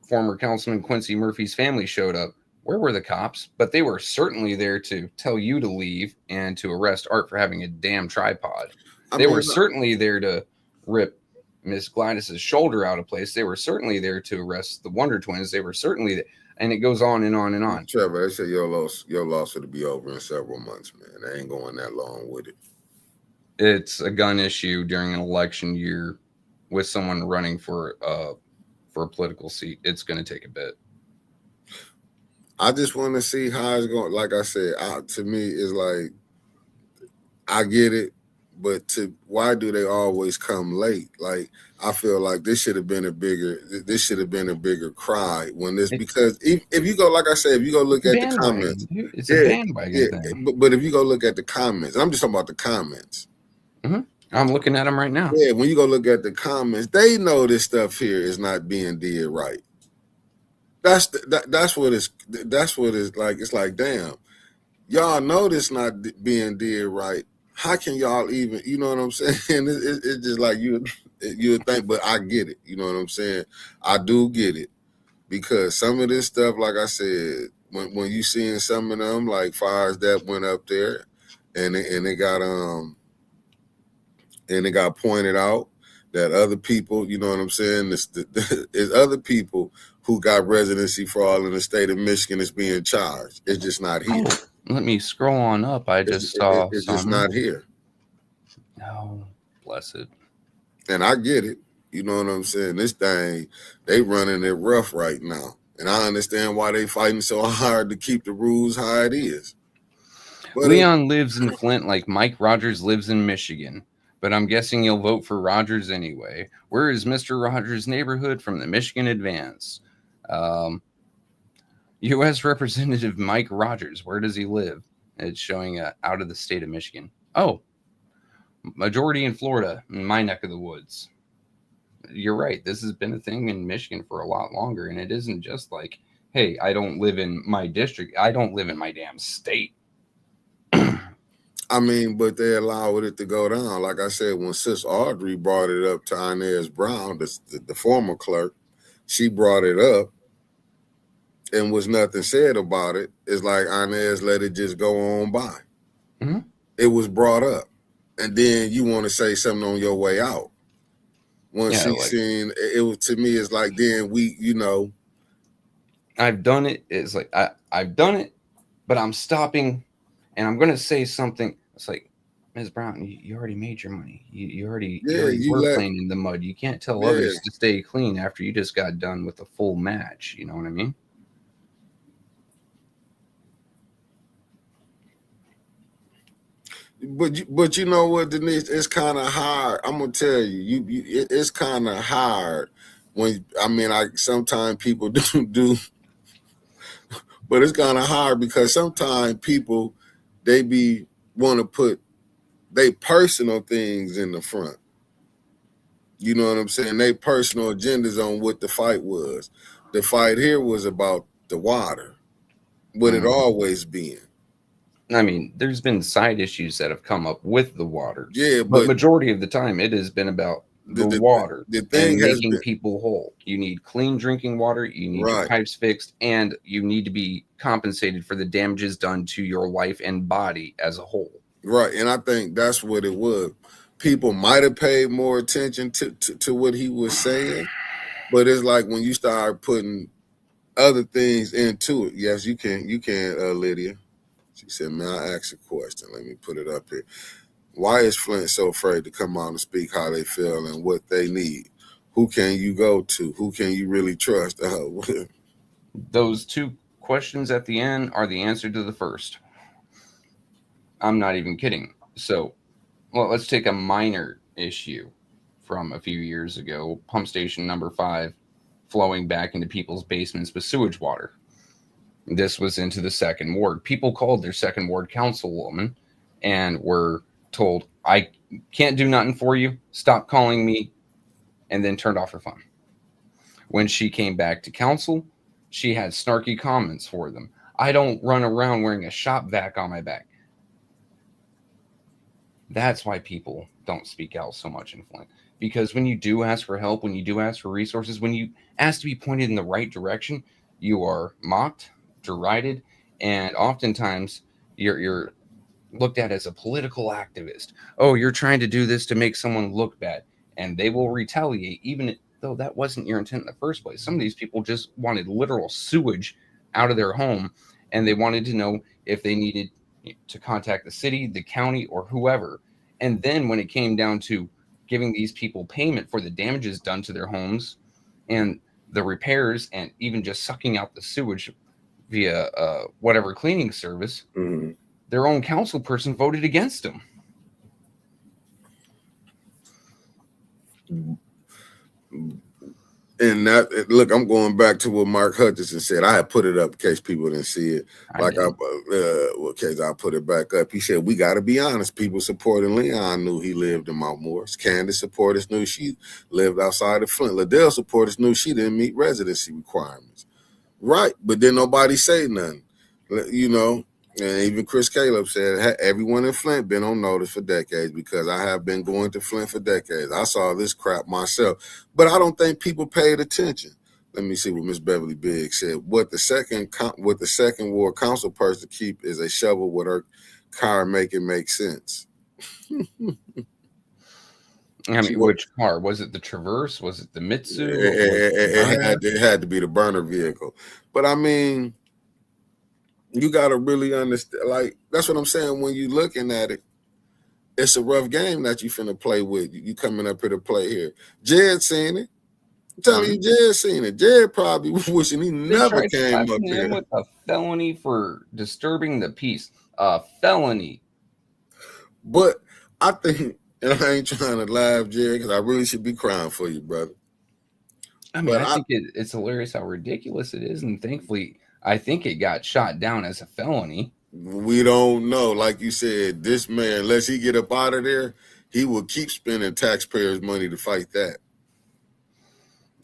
former Councilman Quincy Murphy's family showed up, where were the cops? But they were certainly there to tell you to leave and to arrest Art for having a damn tripod. They were certainly there to rip Miss Gladys's shoulder out of place. They were certainly there to arrest the Wonder Twins. They were certainly there. And it goes on and on and on. Trevor, they said your loss will be over in several months, man. They ain't going that long with it. It's a gun issue during an election year with someone running for a political seat. It's going to take a bit. I just want to see how it's going. Like I said, to me, it's like, I get it, but why do they always come late? Like, I feel like this should have been a bigger cry when this, because if you go, like I said, if you go look at the comments, it's a bandwagon thing. But if you go look at the comments, I'm just talking about the comments. Mm-hmm. I'm looking at them right now. Yeah, when you go look at the comments, they know this stuff here is not being did right. That's what it's like. It's like, damn, y'all know this not being did right. How can y'all even, you know what I'm saying? It's just like you would think, but I get it. You know what I'm saying? I do get it, because some of this stuff, like I said, when you seeing some of them, like fires that went up there, and it got pointed out that other people, you know what I'm saying? There's other people who got residency fraud in the state of Michigan is being charged. It's just not here. Let me scroll on up. I just saw it's just not here. Oh, bless it. And I get it. You know what I'm saying? This thing, they running it rough right now. And I understand why they fighting so hard to keep the rules how it is. But Leon lives in Flint like Mike Rogers lives in Michigan. But I'm guessing you'll vote for Rogers anyway. Where is Mr. Rogers' neighborhood from the Michigan Advance? U.S. Representative Mike Rogers, where does he live? It's showing out of the state of Michigan. Oh, majority in Florida, in my neck of the woods. You're right. This has been a thing in Michigan for a lot longer. And it isn't just like, hey, I don't live in my district. I don't live in my damn state. I mean, but they allowed it to go down. Like I said, when Sis Audrey brought it up to Inez Brown, the former clerk, she brought it up and was nothing said about it. It's like Inez let it just go on by. Mm-hmm. It was brought up. And then you want to say something on your way out. Once she seen it, was to me, it's like, then we, you know. I've done it. It's like, I've done it, but I'm stopping and I'm going to say something. It's like, Ms. Brown, you already made your money. You already were playing in the mud. You can't tell others to stay clean after you just got done with a full match. You know what I mean? But you know what, Denise, it's kind of hard. I'm gonna tell you, it's kind of hard when sometimes people do, but it's kind of hard because sometimes people they want to put they personal things in the front. You know what I'm saying? They personal agendas on what the fight was. The fight here was about the water, what it always been. I mean, there's been side issues that have come up with the water. Yeah, but majority of the time, it has been about the water and making people whole. You need clean drinking water. You need your pipes fixed, and you need to be compensated for the damages done to your life and body as a whole. Right, and I think that's what it was. People might have paid more attention to what he was saying, but it's like when you start putting other things into it. Yes, you can, Lydia. She said, "Man, I asked a question. Let me put it up here. Why is Flint so afraid to come out and speak how they feel and what they need? Who can you go to? Who can you really trust?" Those two questions at the end are the answer to the first. I'm not even kidding. So, well, let's take a minor issue from a few years ago. Pump station number 5 flowing back into people's basements with sewage water. This was into the second ward. People called their second ward councilwoman and were told, "I can't do nothing for you. Stop calling me," and then turned off her phone. When she came back to council, she had snarky comments for them. "I don't run around wearing a shop vac on my back." That's why people don't speak out so much in Flint. Because when you do ask for help, when you do ask for resources, when you ask to be pointed in the right direction, you are mocked, derided, and oftentimes you're looked at as a political activist. Oh, you're trying to do this to make someone look bad, and they will retaliate even though that wasn't your intent in the first place. Some of these people just wanted literal sewage out of their home, and they wanted to know if they needed to contact the city, the county, or whoever. And then when it came down to giving these people payment for the damages done to their homes and the repairs and even just sucking out the sewage via whatever cleaning service, their own council person voted against them. And that, look, I'm going back to what Mark Hutchinson said. I had put it up in case people didn't see it. In case I put it back up. He said, "We got to be honest. People supporting Leon knew he lived in Mount Morris. Candace supporters knew she lived outside of Flint. Liddell supporters knew she didn't meet residency requirements." Right, but then nobody say nothing. You know, and even Chris Caleb said, "Everyone in Flint been on notice for decades because I have been going to Flint for decades. I saw this crap myself." But I don't think people paid attention. Let me see what Miss Beverly Biggs said. What the second ward council person keep is a shovel with her car, make it make sense. I mean, which car? Was it the Traverse? Was it the Mitsu? It had to be the burner vehicle. But I mean, you got to really understand, like, that's what I'm saying. When you're looking at it, it's a rough game that you finna play with. You coming up here to play here. Jed seen it. I'm telling you, Jed seen it. Jed probably wishing he They never tried came up slapping him here. with a felony for disturbing the peace. A felony. But I think, and I ain't trying to laugh, Jed, because I really should be crying for you, brother. I mean, But I think it's hilarious how ridiculous it is, and thankfully, I think it got shot down as a felony. we don't know. Like you said, this man, unless he get up out of there, he will keep spending taxpayers' money to fight that.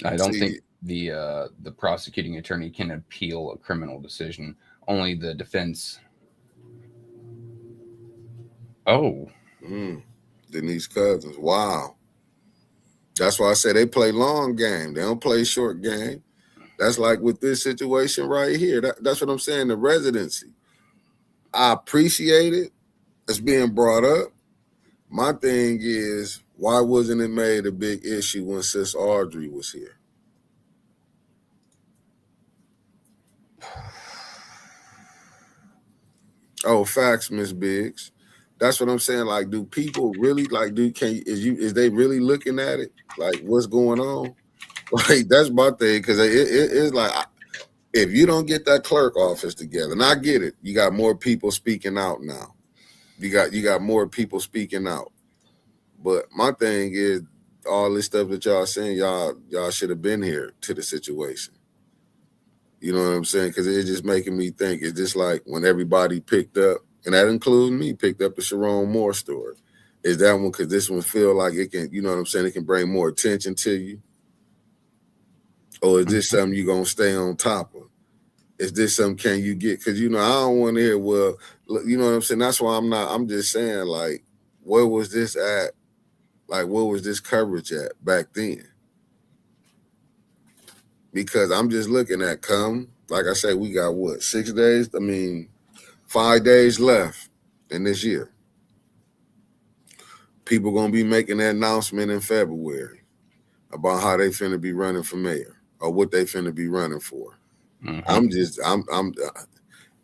I don't think the prosecuting attorney can appeal a criminal decision. Only the defense. Oh. Denise Cousins. Wow. That's why I say they play long game. They don't play short game. That's like with this situation right here. That's what I'm saying, the residency. I appreciate it. It's being brought up. My thing is, why wasn't it made a big issue when Sis Audrey was here? Oh, facts, Miss Biggs. That's what I'm saying. Like, do people really is they really looking at it? Like, what's going on? Like, that's my thing, because it's like, if you don't get that clerk office together, and I get it, you got more people speaking out now. You got more people speaking out. But my thing is, all this stuff that y'all saying, y'all should have been here to the situation. You know what I'm saying? Because it's just making me think. It's just like when everybody picked up, and that includes me, picked up the Sharon Moore story. Is that one, because this one feel like it can, you know what I'm saying, it can bring more attention to you? Or is this something you're going to stay on top of? Is this something can you get? Because, I don't want to hear, well, you know what I'm saying? That's why I'm just saying, like, where was this at? Like, where was this coverage at back then? Because I'm just looking at like I said, we got what, 6 days? 5 days left in this year. People going to be making that announcement in February about how they finna be running for mayor or what they finna be running for. Mm-hmm.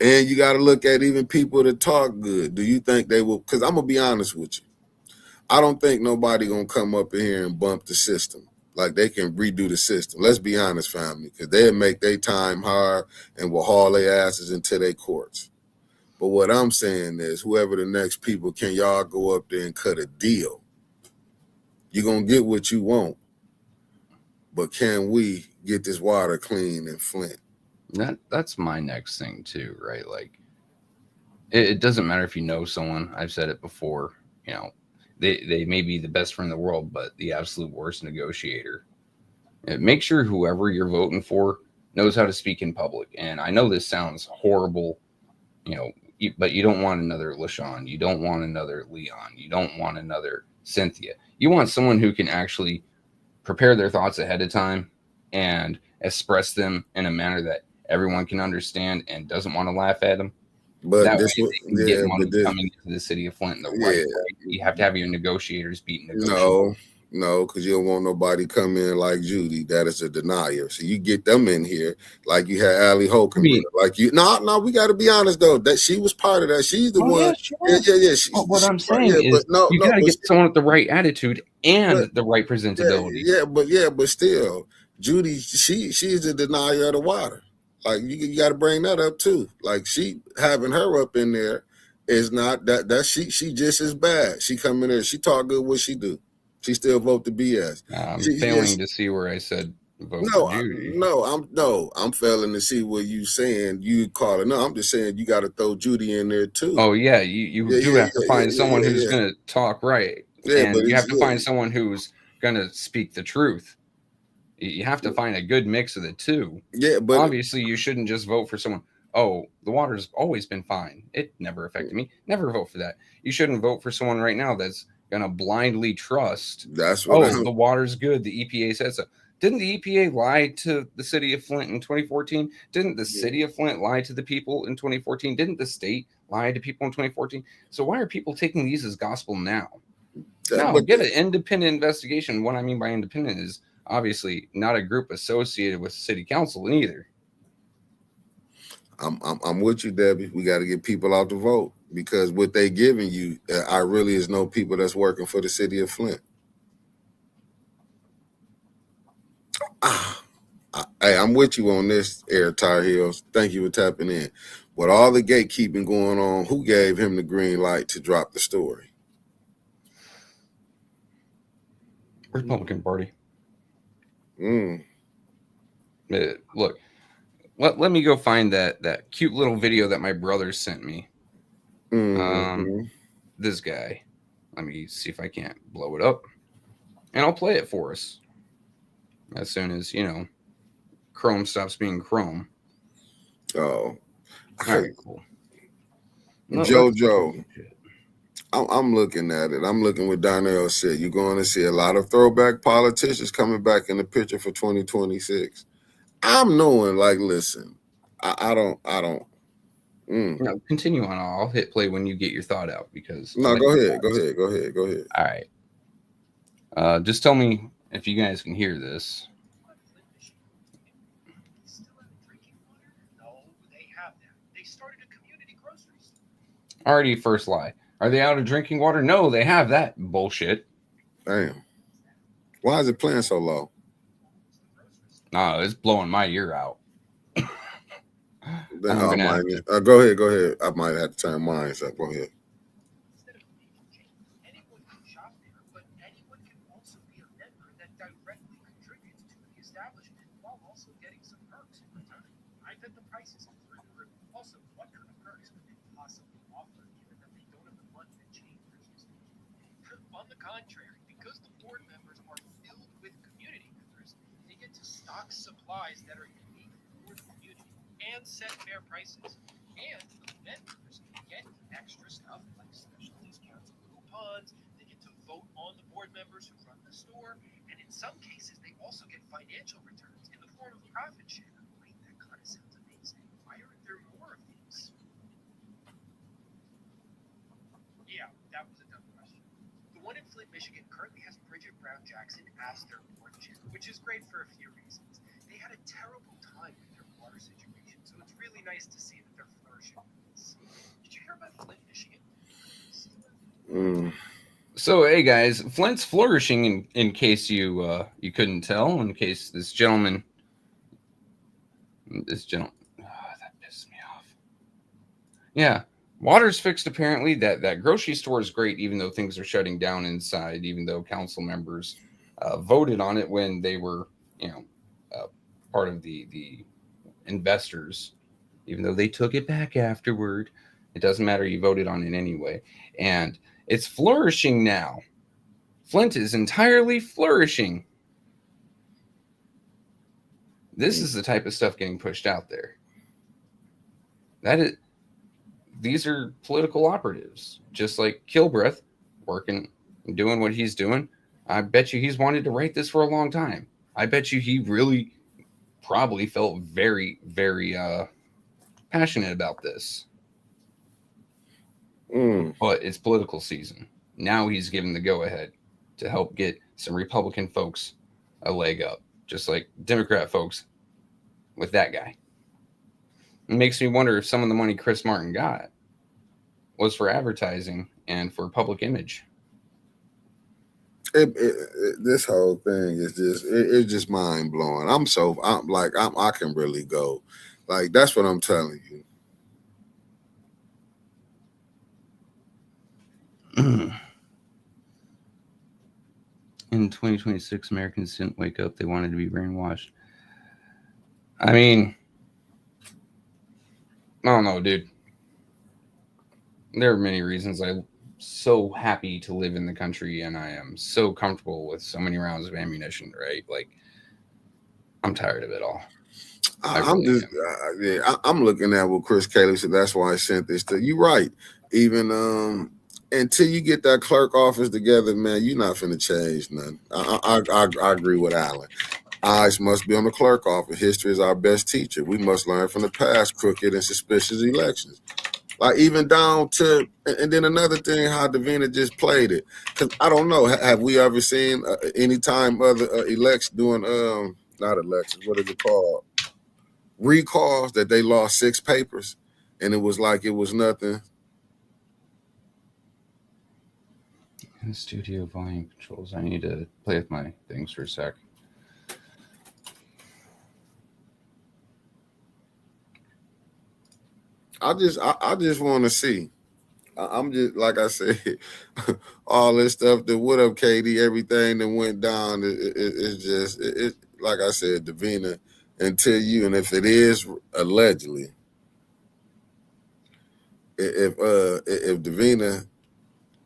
And you got to look at even people that talk good. Do you think they will? Because I'm going to be honest with you. I don't think nobody going to come up in here and bump the system. Like, they can redo the system. Let's be honest, family, because they'll make their time hard and will haul their asses into their courts. But what I'm saying is, whoever the next people, can y'all go up there and cut a deal? You're going to get what you want. But can we get this water clean in Flint? That's my next thing too, right? Like, it doesn't matter if you know someone. I've said it before. They may be the best friend in the world, but the absolute worst negotiator. Make sure whoever you're voting for knows how to speak in public. And I know this sounds horrible, but you don't want another LaShawn. You don't want another Leon. You don't want another Cynthia. You want someone who can actually prepare their thoughts ahead of time and express them in a manner that everyone can understand and doesn't want to laugh at them. But that way they can get money coming into the city of Flint the right way. You have to have your negotiators beating negotiators. No, because you don't want nobody come in like Judy. That is a denier. So you get them in here like you had Allie Holcomb. No, we got to be honest though. That she was part of that. She's the one. Yeah. What I'm saying is, you got to get someone with the right attitude and the right presentability. But still, Judy, she's a denier of the water. Like, you got to bring that up too. Like, she having her up in there is not that she just as bad. She come in there, she talk good, what she do? She still vote the BS. I'm failing to see where I said vote for Judy. I'm failing to see what you saying. You call it. No, I'm just saying you got to throw Judy in there too. Oh yeah, you do have to find someone who's going to talk right, and you have to find someone who's going to speak the truth. You have to find a good mix of the two. Yeah, but obviously you shouldn't just vote for someone. Oh, the water's always been fine. It never affected me. Never vote for that. You shouldn't vote for someone right now that's going to blindly trust. That's what the water's good. The EPA said so. Didn't the EPA lie to the city of Flint in 2014? Didn't the city of Flint lie to the people in 2014? Didn't the state lie to people in 2014? So why are people taking these as gospel now? Get an independent investigation. What I mean by independent is obviously not a group associated with city council either. I'm with you, Debbie. We got to get people out to vote because what they giving you, I really is no people that's working for the city of Flint. Hey, I'm with you on this, Air Tar Heels. Thank you for tapping in. With all the gatekeeping going on, who gave him the green light to drop the story? Republican Party. Mm. Look, let me go find that cute little video that my brother sent me. This guy. Let me see if I can't blow it up. And I'll play it for us. As soon as, Chrome stops being Chrome. Oh. All right, cool. JoJo. I'm looking at it. I'm looking what Darnell said. You're going to see a lot of throwback politicians coming back in the picture for 2026. I'm knowing, like, listen, I don't. No, continue on. I'll hit play when you get your thought out because. No, go ahead. All right. Just tell me if you guys can hear this. Already first lie. Are they out of drinking water? No, they have that bullshit. Damn. Why is it playing so low? No, it's blowing my ear out. Go ahead. I might have to turn mine up. Go ahead. Anyone can shop there, but anyone can also be a member that directly contributes to the establishment while also getting some perks in return. I bet the prices are through the roof. Also, what kind of perks could they possibly offer given that they don't have the money to change their system? On the contrary, because the board members are filled with community members, they get to stock supplies that are unique for the community and set fair prices. And the members get extra stuff like special discounts and coupons. They get to vote on the board members who run the store. And in some cases, they also get financial returns in the form of profit share. Wait, that kind of sounds amazing. Why aren't there more of these? Yeah, that was a dumb question. The one in Flint, Michigan currently has Bridget Brown Jackson as their board chair, which is great for a few reasons. They had a terrible time with their water situation, so it's really nice to see that they're flourishing. Did you hear about Flint, Michigan? So, hey guys, Flint's flourishing. In case you couldn't tell, in case this gentleman, that pissed me off. Yeah, water's fixed. Apparently, that grocery store is great, even though things are shutting down inside. Even though council members voted on it when they were, part of the investors, even though they took it back afterward. It doesn't matter. You voted on it anyway. And it's flourishing now. Flint is entirely flourishing. This is the type of stuff getting pushed out there. These are political operatives, just like Kilbreth, working and doing what he's doing. I bet you he's wanted to write this for a long time. I bet you he really probably felt very, very passionate about this. But it's political season. Now he's given the go-ahead to help get some Republican folks a leg up, just like Democrat folks with that guy. It makes me wonder if some of the money Chris Martin got was for advertising and for public image. This whole thing is just mind blowing. I can really go. Like, that's what I'm telling you. In 2026, Americans didn't wake up. They wanted to be brainwashed. I mean, I don't know, dude. There are many reasons I'm so happy to live in the country, and I am so comfortable with so many rounds of ammunition, right? Like, I'm tired of it all. I'm looking at what Chris Cayley said. That's why I sent this to you. Right. Even until you get that clerk office together, man, you're not finna change nothing. I agree with Alan. Eyes must be on the clerk office. History is our best teacher. We must learn from the past crooked and suspicious elections. Like, even down to, and then another thing, how Davina just played it. Because I don't know, have we ever seen any time other elects doing, not elections, what is it called? recalls that they lost 6 papers, and it was like it was nothing. In studio volume controls. I need to play with my things for a sec. I just want to see. I'm just, like I said, all this stuff that what up, Katie, everything that went down, it's just, like I said, Davina, until you, and if it is allegedly, if Davina,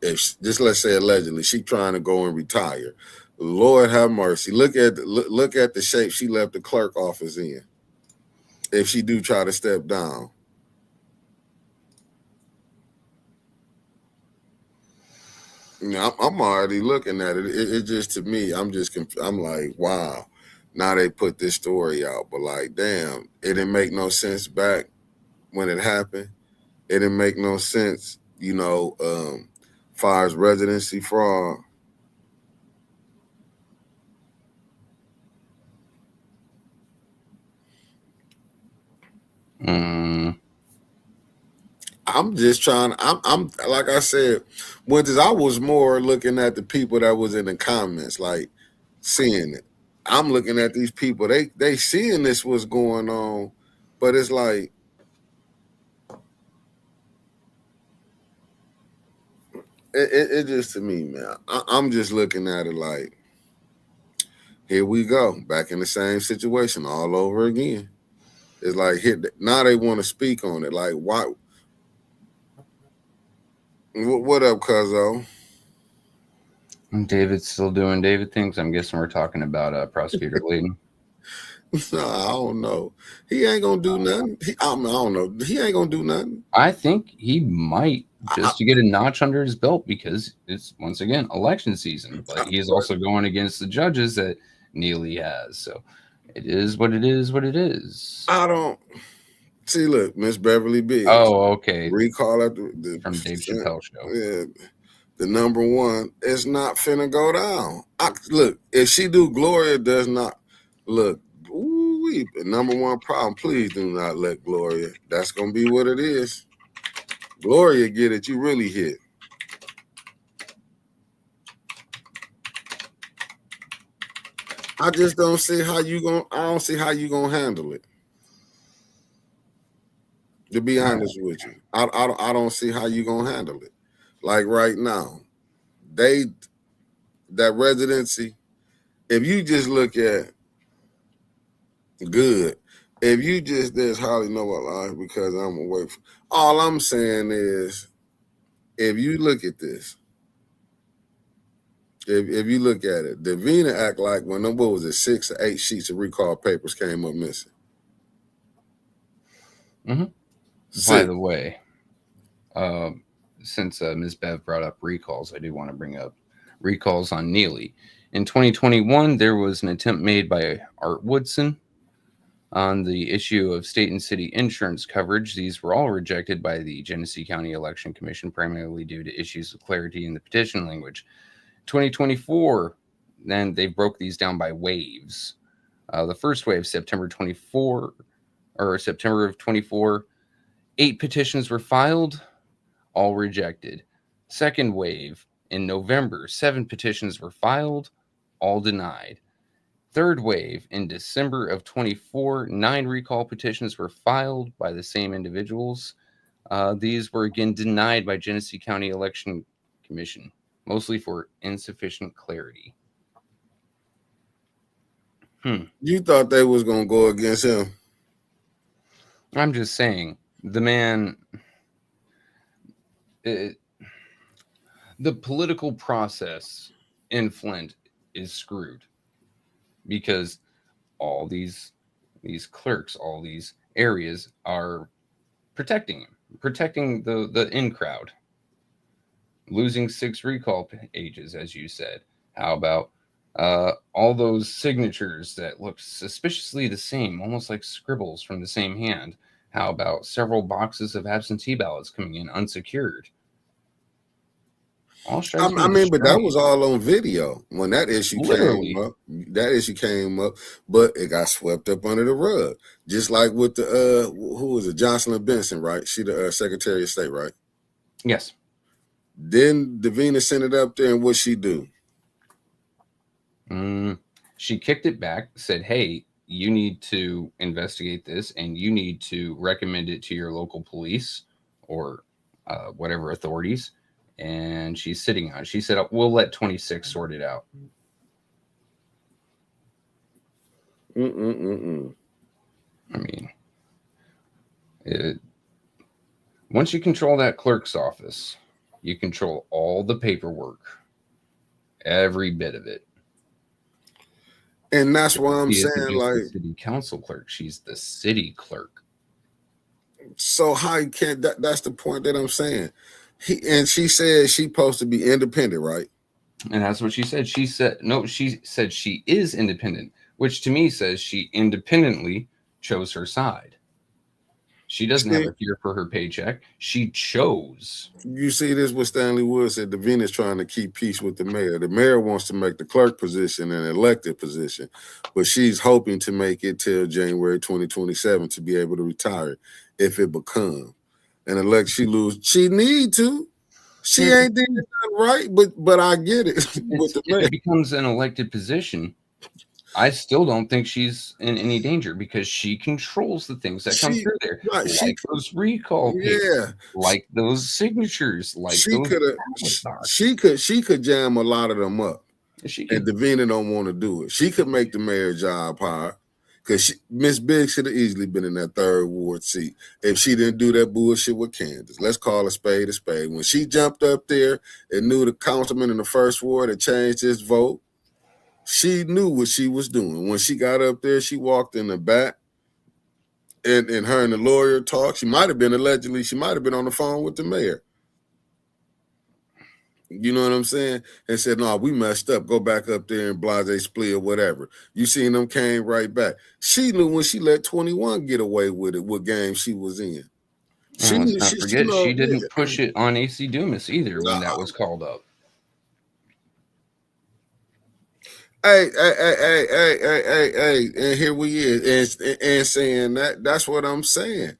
if just let's say allegedly, she trying to go and retire, Lord have mercy. Look at the shape she left the clerk office in. If she do try to step down. I'm already looking at it. It just, to me, I'm like, wow. Now they put this story out, but like, damn, it didn't make no sense back when it happened. It didn't make no sense, far as residency fraud. I'm just trying. I'm like I said, I was more looking at the people that was in the comments, like seeing it. I'm looking at these people. They seeing this what's going on, but it's like it just, to me, man. I'm just looking at it like, here we go, back in the same situation all over again. It's like, now they want to speak on it. Like, why? What up, Cuzzo? David's still doing David things. I'm guessing we're talking about Prosecutor Layden. No, I don't know. He ain't gonna do nothing. I don't know. He ain't gonna do nothing. I think he might, just to get a notch under his belt, because it's, once again, election season. But he's also going against the judges that Neely has. So it is what it is. What it is. I don't see. Look, Miss Beverly Biggs. Oh, okay. Recall at from Dave Chappelle show. Yeah, the number one is not finna go down. Look, if she do, Gloria does not. Look, ooh, number one problem. Please do not let Gloria. That's gonna be what it is. Gloria get it. You really hit. I just don't see how you gonna. I don't see how you gonna handle it. To be honest with you, I don't see how you gonna handle it. Like right now, that residency. If you just look at good, if you just, there's hardly no life because I'm away from. All I'm saying is, if you look at this, if you look at it, Davina act like when what was it, 6 or 8 sheets of recall papers came up missing. Mm-hmm. By the way, since Ms. Bev brought up recalls, I do want to bring up recalls on Neely. In 2021, there was an attempt made by Art Woodson on the issue of state and city insurance coverage. These were all rejected by the Genesee County Election Commission, primarily due to issues of clarity in the petition language. 2024, then they broke these down by waves. The first wave, September of 24, 8 petitions were filed, all rejected. Second wave, in November, 7 petitions were filed, all denied. Third wave, in December of 24, 9 recall petitions were filed by the same individuals. These were again denied by Genesee County Election Commission, mostly for insufficient clarity. You thought they was gonna go against him? I'm just saying, the man, the political process in Flint is screwed because all these clerks, all these areas are protecting him, protecting the in crowd. Losing 6 recall pages, as you said. How about all those signatures that look suspiciously the same, almost like scribbles from the same hand? How about several boxes of absentee ballots coming in unsecured? All strikes I me mean, as but that strange. was all on video when that issue Literally. came up. That issue came up, but it got swept up under the rug. Just like with the who was it, Jocelyn Benson, right? She the Secretary of State, right? Yes. Then Davina sent it up there, and what she do? She kicked it back, said, hey, you need to investigate this and you need to recommend it to your local police or whatever authorities. And she's sitting on it. She said, we'll let 26 sort it out. I mean, once you control that clerk's office, you control all the paperwork, every bit of it. And that's why I'm She isn't saying, just like, the city council clerk; she's the city clerk. so how you can't? That's the point that I'm saying. She said she's supposed to be independent, right? And that's what she said. She said no. She said she is independent, which to me says she independently chose her side. She doesn't have a fear for her paycheck. She chose. You see, this what Stanley Wood said. Davina's trying to keep peace with the mayor. The mayor wants to make the clerk position an elected position, but she's hoping to make it till January 2027 to be able to retire if it becomes an elect. She lose. She need to. She ain't did nothing right, but I get it. With the mayor. If it becomes an elected position, I still don't think she's in any danger because she controls the things that come through there, right, like those recall papers, like those signatures, like she could jam a lot of them up. And Davina don't want to do it. She could make the mayor job hard because Miss Biggs should have easily been in that third ward seat if she didn't do that bullshit with Candace. Let's call a spade a spade. When she jumped up there and knew the councilman in the first ward had changed his vote, she knew what she was doing. When she got up there, she walked in the back and her and the lawyer talked. She might have been on the phone with the mayor. You know what I'm saying? And said, no, we messed up. Go back up there and blase split or whatever. You seen them came right back. She knew when she let 21 get away with it, what game she was in. She didn't push it on AC Dumas either when that was called up. Hey, and here we is, and saying that's what I'm saying.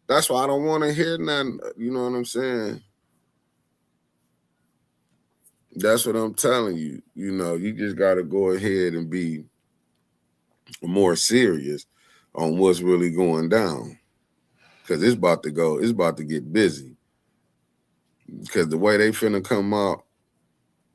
That's why I don't want to hear nothing. You know what I'm saying? That's what I'm telling you. You know, you just got to go ahead and be more serious on what's really going down, because it's about to get busy. Because the way they finna come out.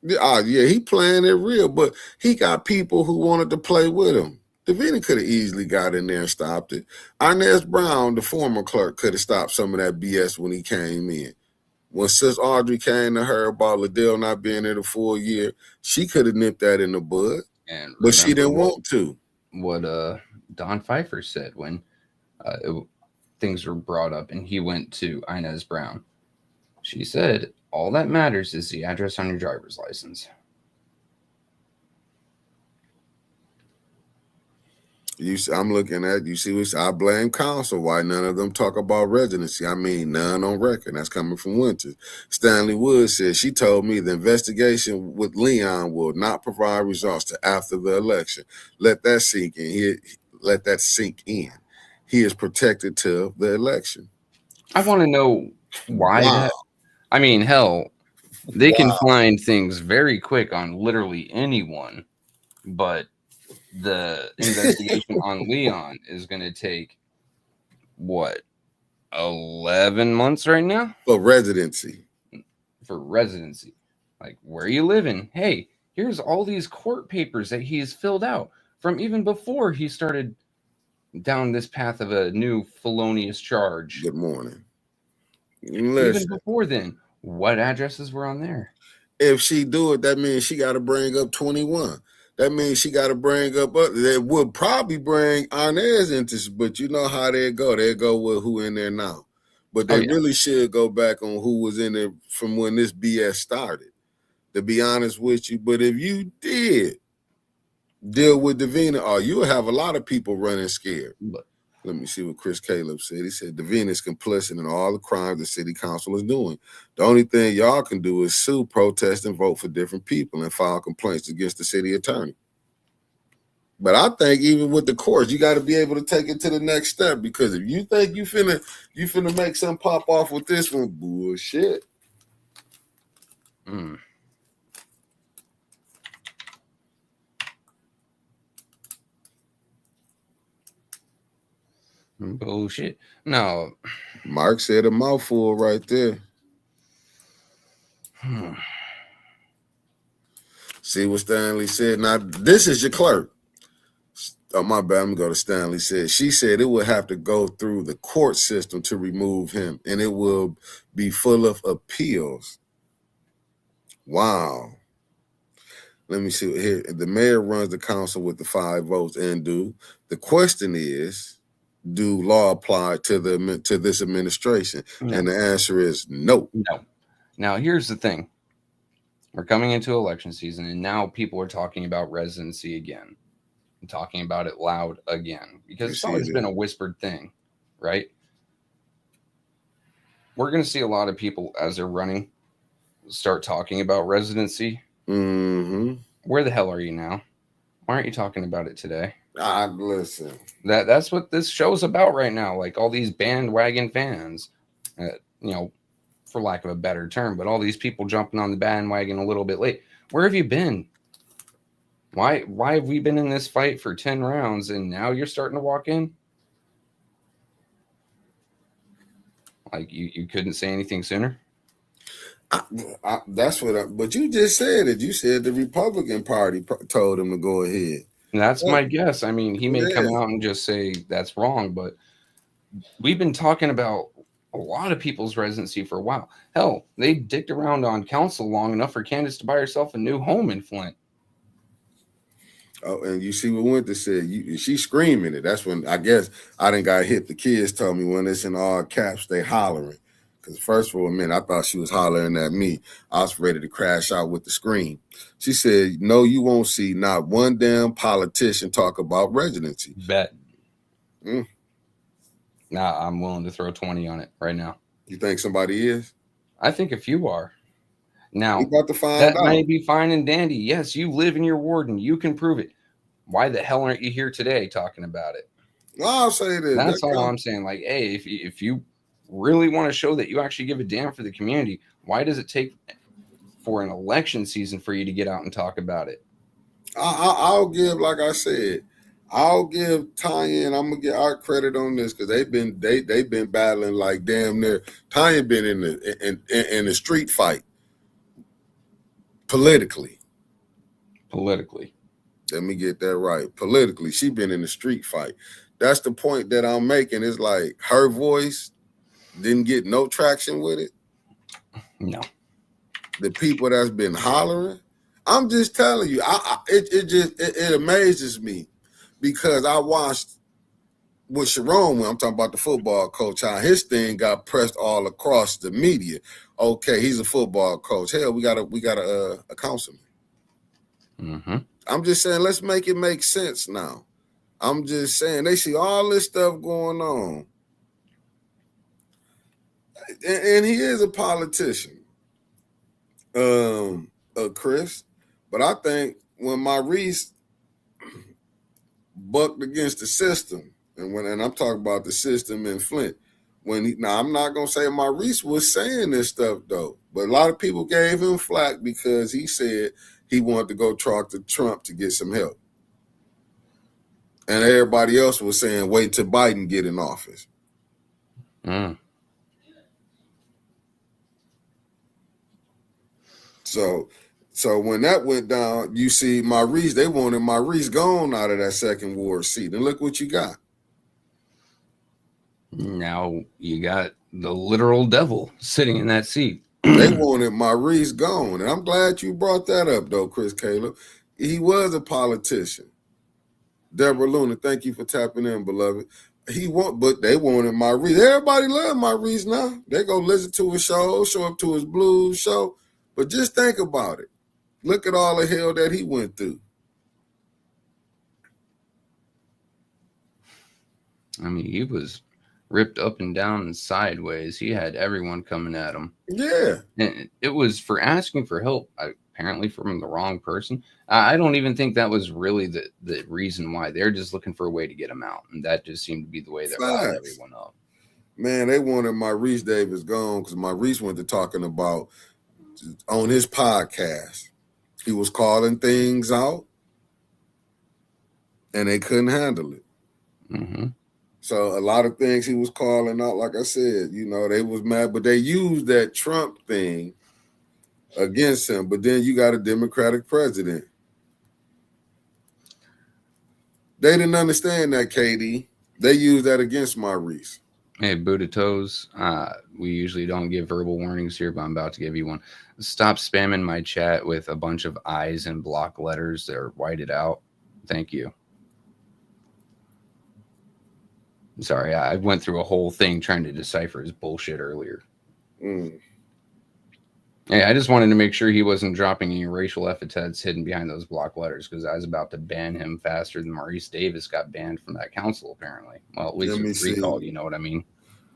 Yeah, he playing it real, but he got people who wanted to play with him. Davina could have easily got in there and stopped it. Inez Brown, the former clerk, could have stopped some of that BS when he came in. When Sis Audrey came to her about Liddell not being there the full year, she could have nipped that in the bud, but she didn't want to. What Don Pfeiffer said when things were brought up and he went to Inez Brown. She said, all that matters is the address on your driver's license. I'm looking at, you see, I blame council. Why none of them talk about residency? I mean, none on record. That's coming from Winters. Stanley Wood says, she told me the investigation with Leon will not provide results to after the election. Let that sink in. He is protected till the election. I want to know why that. I mean, hell, they can find things very quick on literally anyone, but the investigation on Leon is going to take, 11 months right now? For residency. Like, where are you living? Hey, here's all these court papers that he's filled out from even before he started down this path of a new felonious charge. Good morning. Even before then, what addresses were on there? If she do it, that means she got to bring up 21. That means she got to bring up, they would probably bring Inez into, but you know how they go. They go with who in there now. But they really should go back on who was in there from when this BS started, to be honest with you. But if you did deal with Davina, you'll have a lot of people running scared. Let me see what Chris Caleb said. He said, Devine is complicit in all the crimes the city council is doing. The only thing y'all can do is sue, protest, and vote for different people and file complaints against the city attorney. But I think even with the courts, you got to be able to take it to the next step, because if you think you finna make something pop off with this one, bullshit. Bullshit. No. Mark said a mouthful right there. See what Stanley said? Now, this is your clerk. Oh, my bad. I'm going to go to Stanley said. She said it would have to go through the court system to remove him, and it will be full of appeals. Wow. Let me see here. The mayor runs the council with the 5 votes and do. The question is, do law apply to this administration? No. And the answer is no. No. Now, here's the thing. We're coming into election season, and now people are talking about residency again. And talking about it loud again. Because it's always been a whispered thing, right? We're going to see a lot of people, as they're running, start talking about residency. Mm-hmm. Where the hell are you now? Why aren't you talking about it today? Listen. That's what this show's about right now. Like all these bandwagon fans, for lack of a better term, but all these people jumping on the bandwagon a little bit late. Where have you been? Why have we been in this fight for 10 rounds and now you're starting to walk in? Like you couldn't say anything sooner? But you just said it. You said the Republican Party told him to go ahead. That's my guess. I mean, he may come out and just say that's wrong, but we've been talking about a lot of people's residency for a while. Hell, they dicked around on council long enough for Candace to buy herself a new home in Flint. Oh, and you see what Winter said. She's screaming it. That's when I guess I done got hit. The kids told me when it's in all caps, they hollering. Because first for a minute, I thought she was hollering at me. I was ready to crash out with the scream. She said, no, you won't see not one damn politician talk about residency. Bet. Nah, I'm willing to throw 20 on it right now. You think somebody is? I think a few are. Now, we about to find that out. might be fine and dandy. Yes, you live in your ward and you can prove it. Why the hell aren't you here today talking about it? Well, I'll say this. That's all I'm saying. Like, hey, if you really want to show that you actually give a damn for the community, why does it take for an election season for you to get out and talk about it? I'll give, like I said, I'll give Tanya and I'm gonna get Art credit on this because they've been battling like damn near. Tanya been in the street fight politically. Let me get that right. Politically, she been in the street fight. That's the point that I'm making. Is like her voice didn't get no traction with it. No. The people that's been hollering, I'm just telling you, it amazes me because I watched with Sharon when I'm talking about the football coach, how his thing got pressed all across the media. Okay, he's a football coach. Hell, we got a councilman. Mm-hmm. I'm just saying, let's make it make sense now. I'm just saying, they see all this stuff going on. And he is a politician, Chris. But I think when Maurice bucked against the system, and I'm talking about the system in Flint, now I'm not gonna say Maurice was saying this stuff though, but a lot of people gave him flack because he said he wanted to go talk to Trump to get some help. And everybody else was saying, wait till Biden get in office. So when that went down, you see Maurice, they wanted Maurice gone out of that second ward seat. And look what you got. Now you got the literal devil sitting in that seat. They wanted Maurice gone. And I'm glad you brought that up, though, Chris Caleb. He was a politician. Deborah Luna, thank you for tapping in, beloved. But they wanted Maurice. Everybody love Maurice now. They go listen to his show, show up to his blues show. But just think about it. Look at all the hell that he went through. I mean, he was ripped up and down and sideways. He had everyone coming at him. Yeah. And it was for asking for help, apparently from the wrong person. I don't even think that was really the reason why. They're just looking for a way to get him out. And that just seemed to be the way that riled everyone up. Man, they wanted Maurice Davis gone because Maurice went to talking about on his podcast. He was calling things out and they couldn't handle it. Mm-hmm. So a lot of things he was calling out, like I said, you know, they was mad, but they used that Trump thing against him. But then you got a Democratic president. They didn't understand that, KD. They used that against Maurice. Hey, Buddha Toes, we usually don't give verbal warnings here, but I'm about to give you one. Stop spamming my chat with a bunch of I's and block letters that are whited out. Thank you. Sorry, I went through a whole thing trying to decipher his bullshit earlier. Hey, I just wanted to make sure he wasn't dropping any racial epithets hidden behind those block letters because I was about to ban him faster than Maurice Davis got banned from that council, apparently. Well, at least it's recalled, you know what I mean?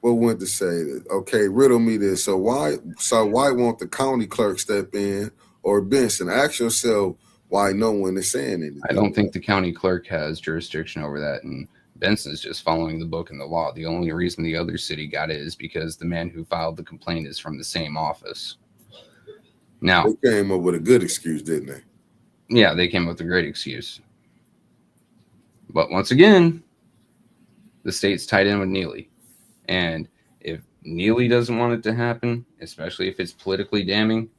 What went to say that? Okay, riddle me this. So why won't the county clerk step in or Benson? Ask yourself why no one is saying anything. I don't think the county clerk has jurisdiction over that, and Benson's just following the book and the law. The only reason the other city got it is because the man who filed the complaint is from the same office. Now, they came up with a good excuse, didn't they? Yeah, they came up with a great excuse. But once again, the state's tied in with Neely. And if Neely doesn't want it to happen, especially if it's politically damning,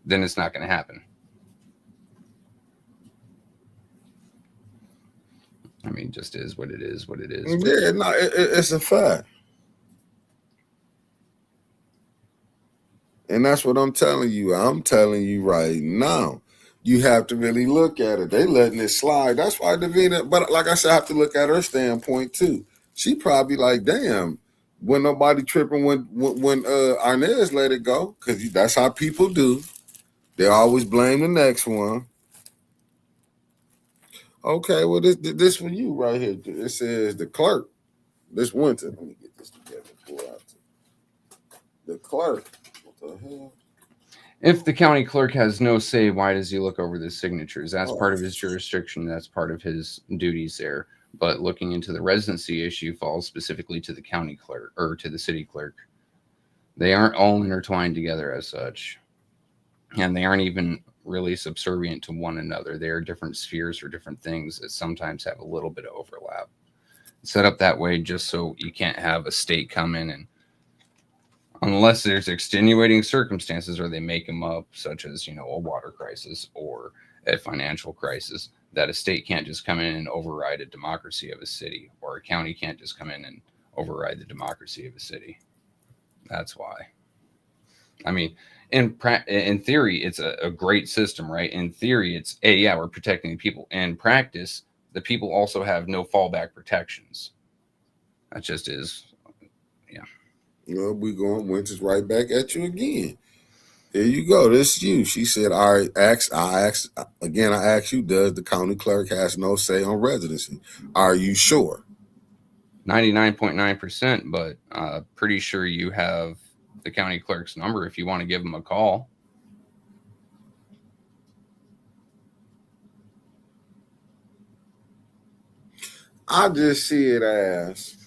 then it's not going to happen. I mean, just is what it is, what it is. Yeah, no, it's a fact. And that's what I'm telling you. I'm telling you right now. You have to really look at it. They letting it slide. That's why Davina, but like I said, I have to look at her standpoint too. She probably like, damn, when nobody tripping when Arnez let it go, because that's how people do. They always blame the next one. Okay, well, this for you right here. It says the clerk this winter. Let me get this together. Pull out the clerk. What the hell? If the county clerk has no say, why does he look over the signatures? That's part of his jurisdiction. That's part of his duties there. But looking into the residency issue falls specifically to the county clerk or to the city clerk. They aren't all intertwined together as such. And they aren't even really subservient to one another. They are different spheres for different things that sometimes have a little bit of overlap. It's set up that way just so you can't have a state come in and, unless there's extenuating circumstances or they make them up, such as, you know, a water crisis or a financial crisis, that a state can't just come in and override a democracy of a city, or a county can't just come in and override the democracy of a city. That's why. I mean, in theory, it's a great system, right? In theory, it's, hey, yeah, we're protecting the people. In practice, the people also have no fallback protections. That just is, yeah. Well, we going Winter's right back at you again. There you go. This is you. She said, all right, I ask you, does the county clerk has no say on residency? Are you sure? 99.9%, but pretty sure you have the county clerk's number if you want to give them a call. I just see it as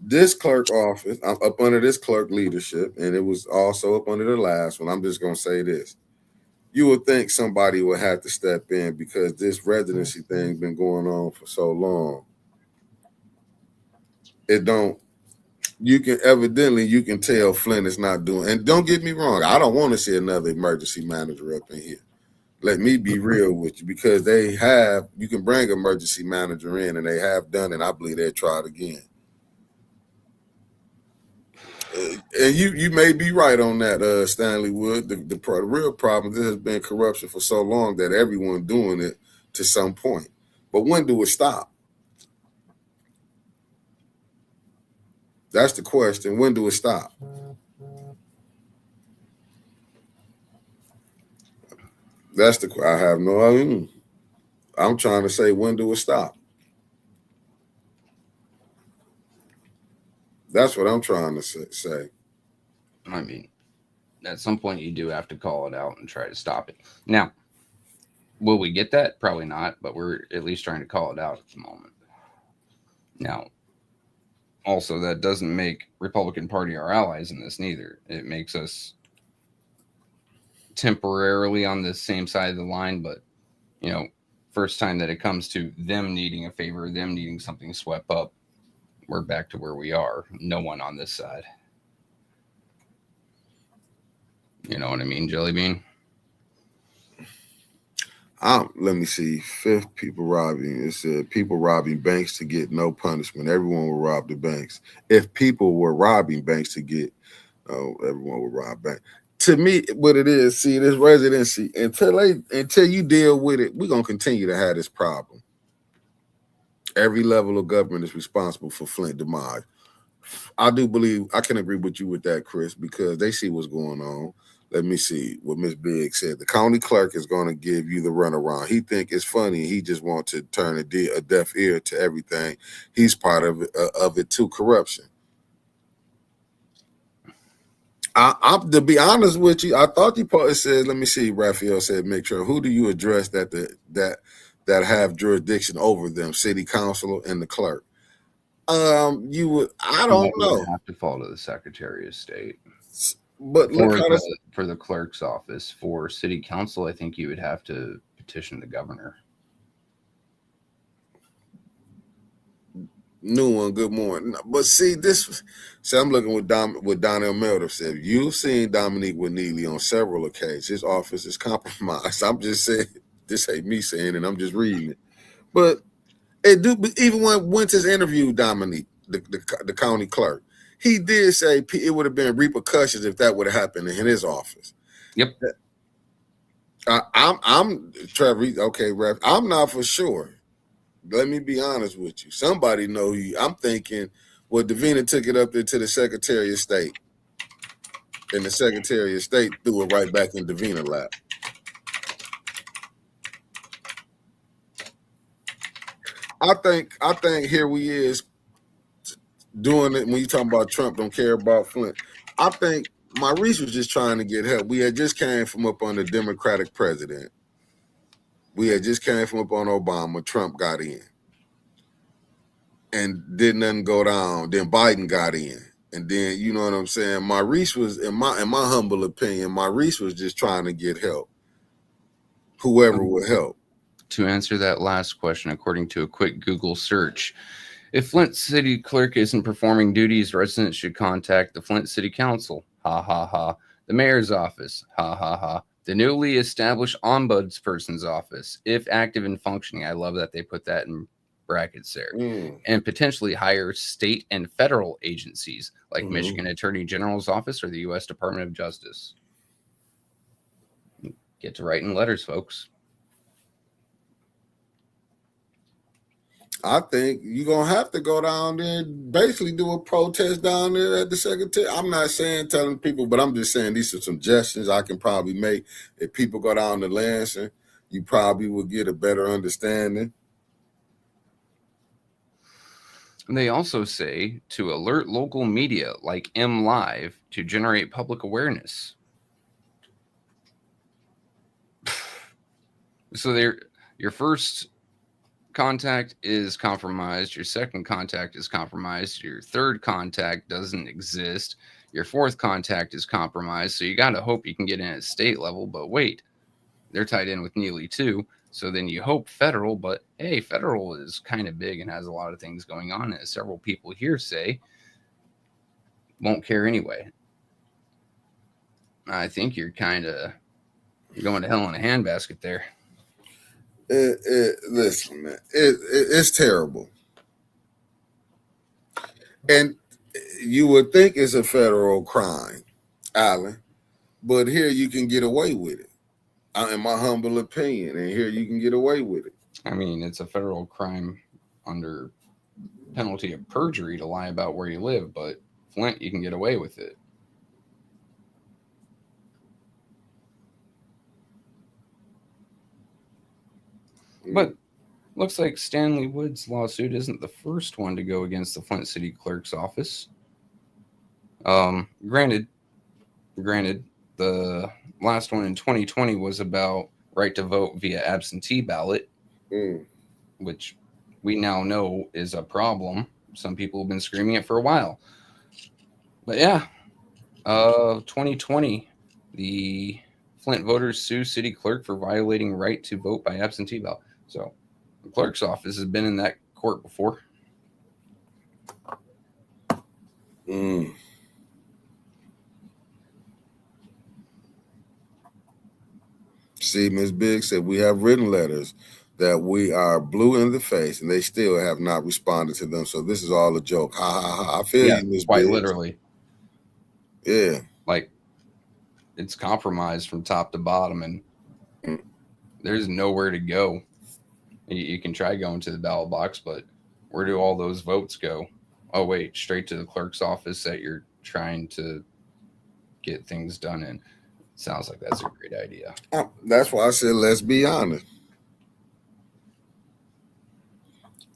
this clerk office, I'm up under this clerk leadership, and it was also up under the last one. I'm just going to say this. You would think somebody would have to step in because this residency thing been going on for so long. It don't, you can tell Flint is not doing, and don't get me wrong, I don't want to see another emergency manager up in here. Let me be real with you, because you can bring emergency manager in, and they have done it. I believe they'll try it again. And you may be right on that, Stanley Wood. The real problem, this has been corruption for so long that everyone doing it to some point. But when do it stop? That's the question. When do it stop? I have no idea. I'm trying to say, when do it stop? That's what I'm trying to say. I mean, at some point you do have to call it out and try to stop it. Now, will we get that? Probably not, but we're at least trying to call it out at the moment. Now, also, that doesn't make Republican Party our allies in this neither. It makes us temporarily on the same side of the line, but, you know, first time that it comes to them needing a favor, them needing something swept up, we're back to where we are. No one on this side. You know what I mean, Jelly Bean? Let me see. Fifth, people robbing. It said people robbing banks to get no punishment. Everyone will rob the banks. If people were robbing banks to get, everyone would rob banks. To me, what it is, see, this residency, until you deal with it, we're gonna continue to have this problem. Every level of government is responsible for Flint demise. I do believe I can agree with you with that, Chris, because they see what's going on. Let me see what Miss Bigg said. The county clerk is going to give you the runaround. He think it's funny. He just wants to turn a deaf ear to everything. He's part of it too. Corruption. I'm to be honest with you. I thought you said. Let me see. Raphael said, "Make sure who do you address that have jurisdiction over them? City council and the clerk." You would. I don't know. Have to fall to the Secretary of State. But look for the clerk's office. For city council, I think you would have to petition the governor. New one, good morning. But see, I'm looking with Donnell Melder said. You've seen Dominique Neely on several occasions. His office is compromised. I'm just saying, this ain't me saying it, I'm just reading it. But even when Winters interviewed Dominique, the county clerk, he did say it would have been repercussions if that would have happened in his office. Yep. I'm Trevor. Okay, Ref. I'm not for sure. Let me be honest with you. Somebody know you. I'm thinking, well, Davina took it up there to the Secretary of State, and the Secretary of State threw it right back in Davina's lap. I think here we is doing it when you talking about Trump don't care about Flint. I think Maurice was just trying to get help. We had just came from up on the Democratic president. We had just came from up on Obama. Trump got in. And didn't nothing go down. Then Biden got in. And then, you know what I'm saying? Maurice was, in my humble opinion, Maurice was just trying to get help. Whoever would help. To answer that last question, according to a quick Google search, if Flint City Clerk isn't performing duties, residents should contact the Flint City Council. Ha ha ha. The mayor's office. Ha ha ha. The newly established ombudsperson's office, if active and functioning. I love that they put that in brackets there. And potentially hire state and federal agencies like Michigan Attorney General's office or the U.S. Department of Justice. Get to writing letters, folks. I think you're going to have to go down there and basically do a protest down there at the Secretary. I'm not saying telling people, but I'm just saying these are suggestions I can probably make. If people go down to Lansing, you probably will get a better understanding. And they also say to alert local media like MLive to generate public awareness. So your first contact is compromised, your second contact is compromised, your third contact doesn't exist, your fourth contact is compromised, so you got to hope you can get in at state level, but wait, they're tied in with Neely too, so then you hope federal, but hey, federal is kind of big and has a lot of things going on, as several people here say, won't care anyway. I think you're going to hell in a handbasket there. Listen, man, it's terrible. And you would think it's a federal crime, Alan, but here you can get away with it, in my humble opinion, and here you can get away with it. I mean, it's a federal crime under penalty of perjury to lie about where you live, but Flint, you can get away with it. But looks like Stanley Wood's lawsuit isn't the first one to go against the Flint City Clerk's office. Granted, the last one in 2020 was about right to vote via absentee ballot, which we now know is a problem. Some people have been screaming it for a while. But yeah, 2020, the Flint voters sue city clerk for violating right to vote by absentee ballot. So the clerk's office has been in that court before. See, Ms. Biggs said we have written letters that we are blue in the face, and they still have not responded to them. So this is all a joke. Ha ha ha! I feel you, Ms. Quite Biggs. literally. Yeah. Like, it's compromised from top to bottom, and there's nowhere to go. You can try going to the ballot box, but where do all those votes go? Oh, wait, straight to the clerk's office that you're trying to get things done in. Sounds like that's a great idea. That's why I said, let's be honest.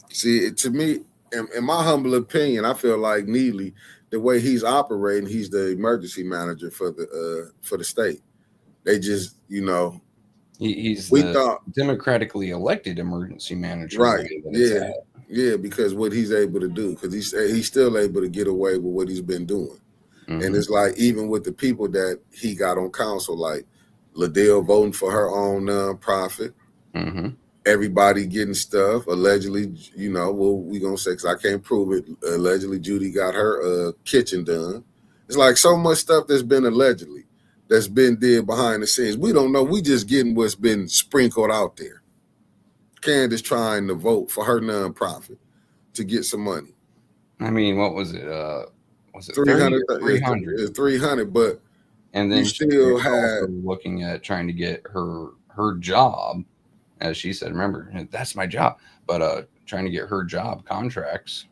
See, to me, in my humble opinion, I feel like Neely, the way he's operating, he's the emergency manager for the state. They just, he's the democratically elected emergency manager, right? Yeah, because what he's able to do, because he's still able to get away with what he's been doing. Mm-hmm. And it's like, even with the people that he got on council, like Liddell voting for her own nonprofit, everybody getting stuff, allegedly, we're going to say, because I can't prove it, allegedly Judy got her kitchen done. It's like so much stuff that's been allegedly, that's been did behind the scenes. We don't know. We just getting what's been sprinkled out there. Candace trying to vote for her nonprofit to get some money. I mean, what was it? Was it 300? 300. It's 300, but and then you still had looking at trying to get her job, as she said. Remember, that's my job, but trying to get her job contracts.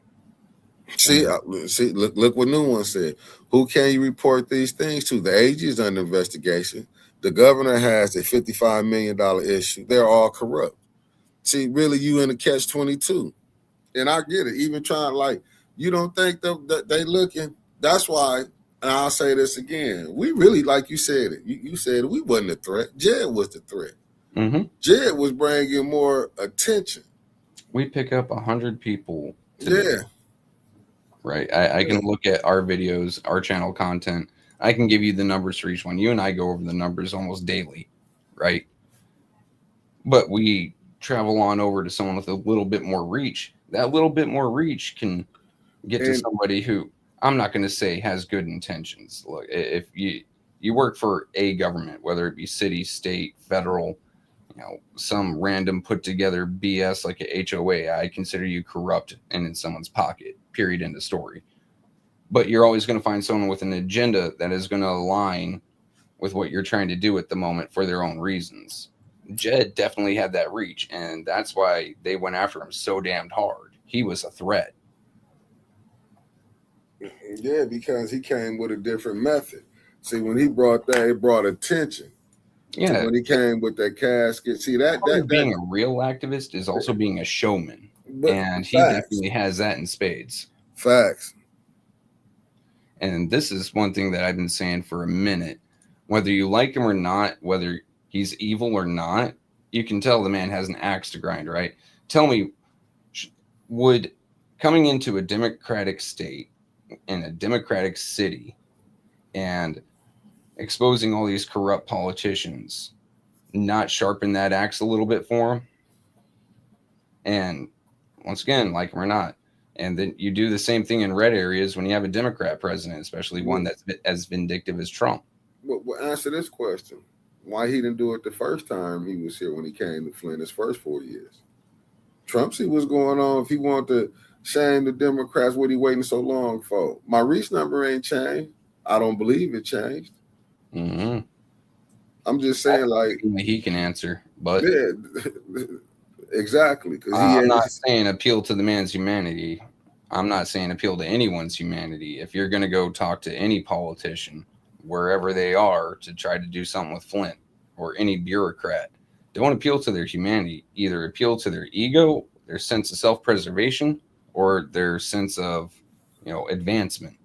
See, look what New One said. Who can you report these things to? The AG is under investigation. The governor has a $55 million issue. They're all corrupt. See, really, you in a catch-22. And I get it. Even trying, you don't think that they looking. That's why, and I'll say this again. We really, like you said it. You said it, we wasn't a threat. Jed was the threat. Jed was bringing more attention. We pick up 100 people today. Yeah. Right. I can look at our videos, our channel content. I can give you the numbers for each one. You and I go over the numbers almost daily, right? But we travel on over to someone with a little bit more reach. That little bit more reach can get to somebody who, I'm not going to say has good intentions. Look, if you work for a government, whether it be city, state, federal, some random put together BS like a HOA, I consider you corrupt and in someone's pocket, period, end of story. But you're always going to find someone with an agenda that is going to align with what you're trying to do at the moment for their own reasons. Jed definitely had that reach, and that's why they went after him so damned hard. He was a threat. Yeah, because he came with a different method. See, when he brought that, it brought attention. Yeah. So when he came with that casket, see that being a real activist is also being a showman, and he definitely has that in spades. Facts. And this is one thing that I've been saying for a minute. Whether you like him or not, whether he's evil or not, you can tell the man has an axe to grind, right? Tell me, would coming into a democratic state in a democratic city and exposing all these corrupt politicians not sharpen that axe a little bit for him? And once again, like him or not, and then you do the same thing in red areas when you have a Democrat president, especially one that's as vindictive as Trump. Well, answer this question. Why he didn't do it the first time he was here when he came to Flint, his first 4 years? Trump see what's going on. If he wanted to shame the Democrats, what he waiting so long for? My reach number ain't changed. I don't believe it changed. Mm-hmm. I'm just saying, he can answer, but yeah, exactly. I'm not saying appeal to the man's humanity. I'm not saying appeal to anyone's humanity. If you're going to go talk to any politician, wherever they are, to try to do something with Flint or any bureaucrat, don't appeal to their humanity. Either appeal to their ego, their sense of self-preservation, or their sense of, advancement.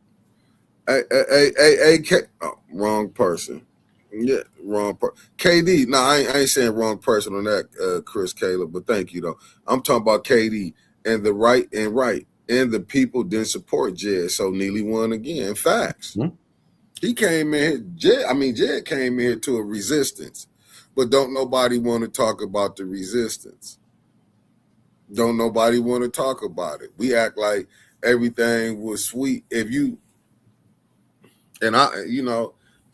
Wrong person. Yeah, wrong person. KD. No, I ain't saying wrong person on that, Chris Caleb. But thank you though. I'm talking about KD and the right and the people didn't support Jed, so Neely won again. Facts. Hmm. He came in. Jed came in to a resistance, but don't nobody want to talk about the resistance. Don't nobody want to talk about it. We act like everything was sweet. If you and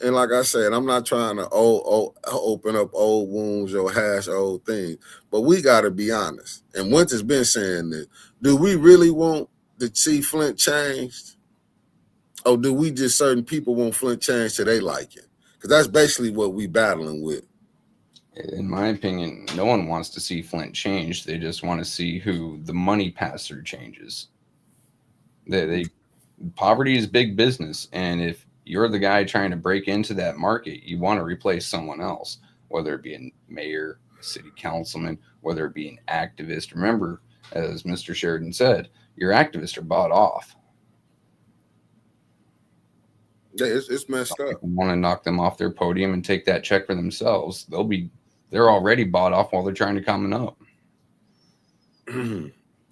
and like I said, I'm not trying to open up old wounds or hash old things, but we got to be honest. And Winter's been saying this. Do we really want to see Flint changed? Or do we just certain people want Flint changed till they like it? Because that's basically what we battling with. In my opinion, no one wants to see Flint change. They just want to see who the money passer changes. Poverty is big business, and if you're the guy trying to break into that market, you want to replace someone else, whether it be a mayor, a city councilman, whether it be an activist. Remember, as Mr. Sheridan said, your activists are bought off. Yeah, it's messed up. People want to knock them off their podium and take that check for themselves. They're already bought off while they're trying to come up.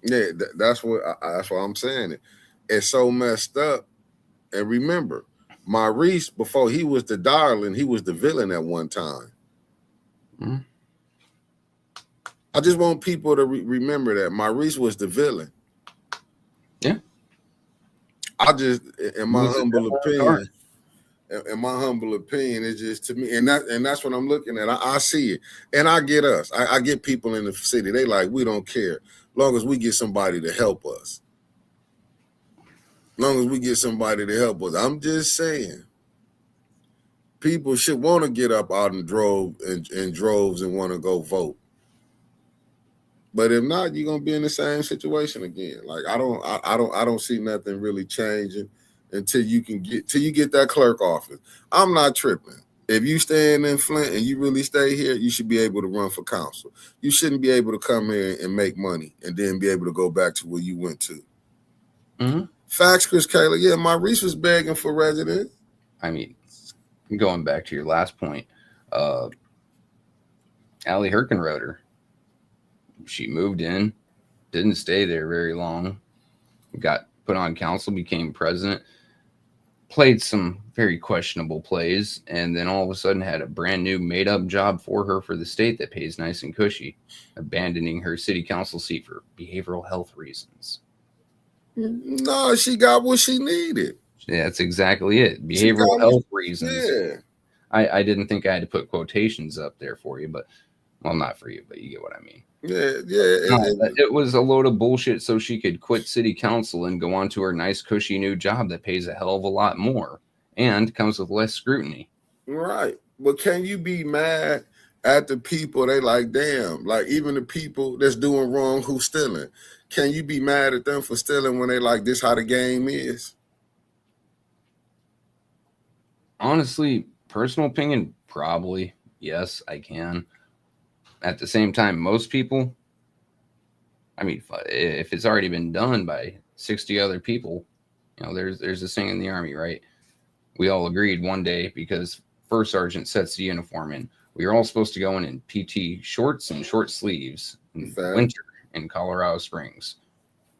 Yeah, that's what I'm saying. It's so messed up. And remember, Maurice, before he was the darling, he was the villain at one time. Mm-hmm. I just want people to remember that Maurice was the villain. Yeah. I just, in my humble opinion, it's just to me, and that's what I'm looking at. I see it, and I get us. I get people in the city. They like, we don't care, as long as we get somebody to help us. As long as we get somebody to help us. I'm just saying, people should want to get up out in droves and want to go vote. But if not, you're gonna be in the same situation again. Like I don't see nothing really changing until you get that clerk office. I'm not tripping. If you staying in Flint and you really stay here, you should be able to run for council. You shouldn't be able to come here and make money and then be able to go back to where you went to. Mm-hmm. Facts, Chris Kaler. Yeah, Maurice was begging for residents. I mean, going back to your last point, Allie Herkenroder, she moved in, didn't stay there very long, got put on council, became president, played some very questionable plays, and then all of a sudden had a brand new made-up job for her for the state that pays nice and cushy, abandoning her city council seat for behavioral health reasons. No, she got what she needed. Yeah, that's exactly it. Behavioral health reasons. Yeah. I didn't think I had to put quotations up there for you, but, well, not for you, but you get what I mean. Yeah. It was a load of bullshit so she could quit city council and go on to her nice, cushy new job that pays a hell of a lot more and comes with less scrutiny. Right. But can you be mad at the people? They like, damn, like even the people that's doing wrong who's stealing. Can you be mad at them for stealing when they like, this how the game is? Honestly, personal opinion, probably. Yes, I can. At the same time, most people, I mean, if it's already been done by 60 other people, there's this thing in the Army, right? We all agreed one day because first sergeant sets the uniform in. We were all supposed to go in PT shorts and short sleeves in winter in Colorado Springs.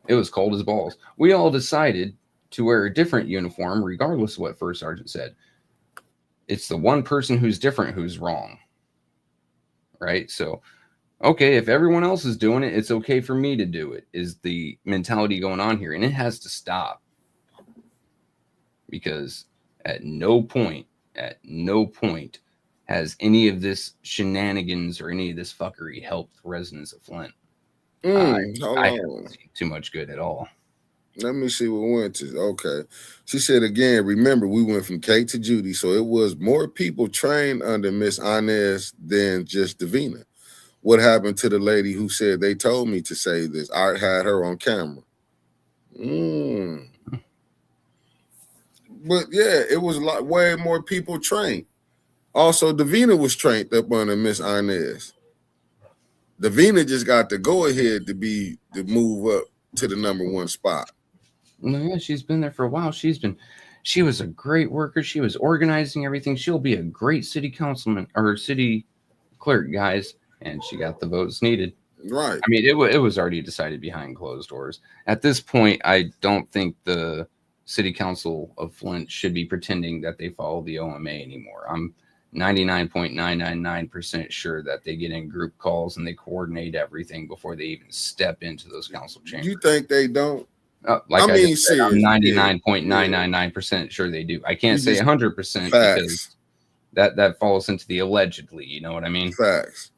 It was cold as balls. We all decided to wear a different uniform regardless of what first sergeant said. It's the one person who's different who's wrong. Right? So, okay, if everyone else is doing it, it's okay for me to do it, is the mentality going on here. And it has to stop. Because at no point has any of this shenanigans or any of this fuckery helped the residents of Flint. I haven't seen too much good at all. Let me see what went to. Okay. She said again, remember, we went from Kate to Judy, so it was more people trained under Miss Inez than just Davina. What happened to the lady who said they told me to say this? I had her on camera. But yeah, it was way more people trained. Also, Davina was trained up under Miss Inez. Davina just got to go ahead to move up to the number one spot. No, yeah, she's been there for a while. She's She was a great worker. She was organizing everything. She'll be a great city councilman or city clerk, guys. And she got the votes needed. Right. I mean, it was already decided behind closed doors. At this point, I don't think the city council of Flint should be pretending that they follow the OMA anymore. I'm 99.999% sure that they get in group calls and they coordinate everything before they even step into those council chambers. You think they don't? Like I mean, just said, I'm serious, 99.999% sure they do. I can't You say just- 100% Facts. because that falls into the allegedly. You know what I mean? Facts.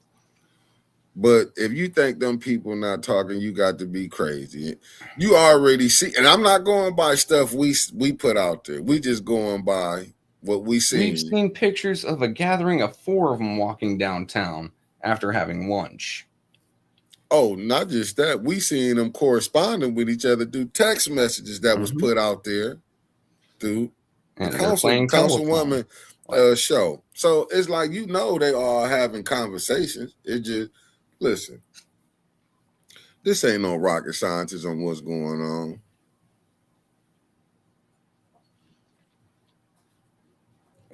But if you think them people not talking, you got to be crazy. You already see, and I'm not going by stuff we put out there. We just going by what we see. We've seen pictures of a gathering of 4 of them walking downtown after having lunch. Oh, not just that. We seen them corresponding with each other through text messages that was put out there through And the they're playing councilwoman show. So it's like, you know, they are having conversations. It just, listen, this ain't no rocket scientist on what's going on.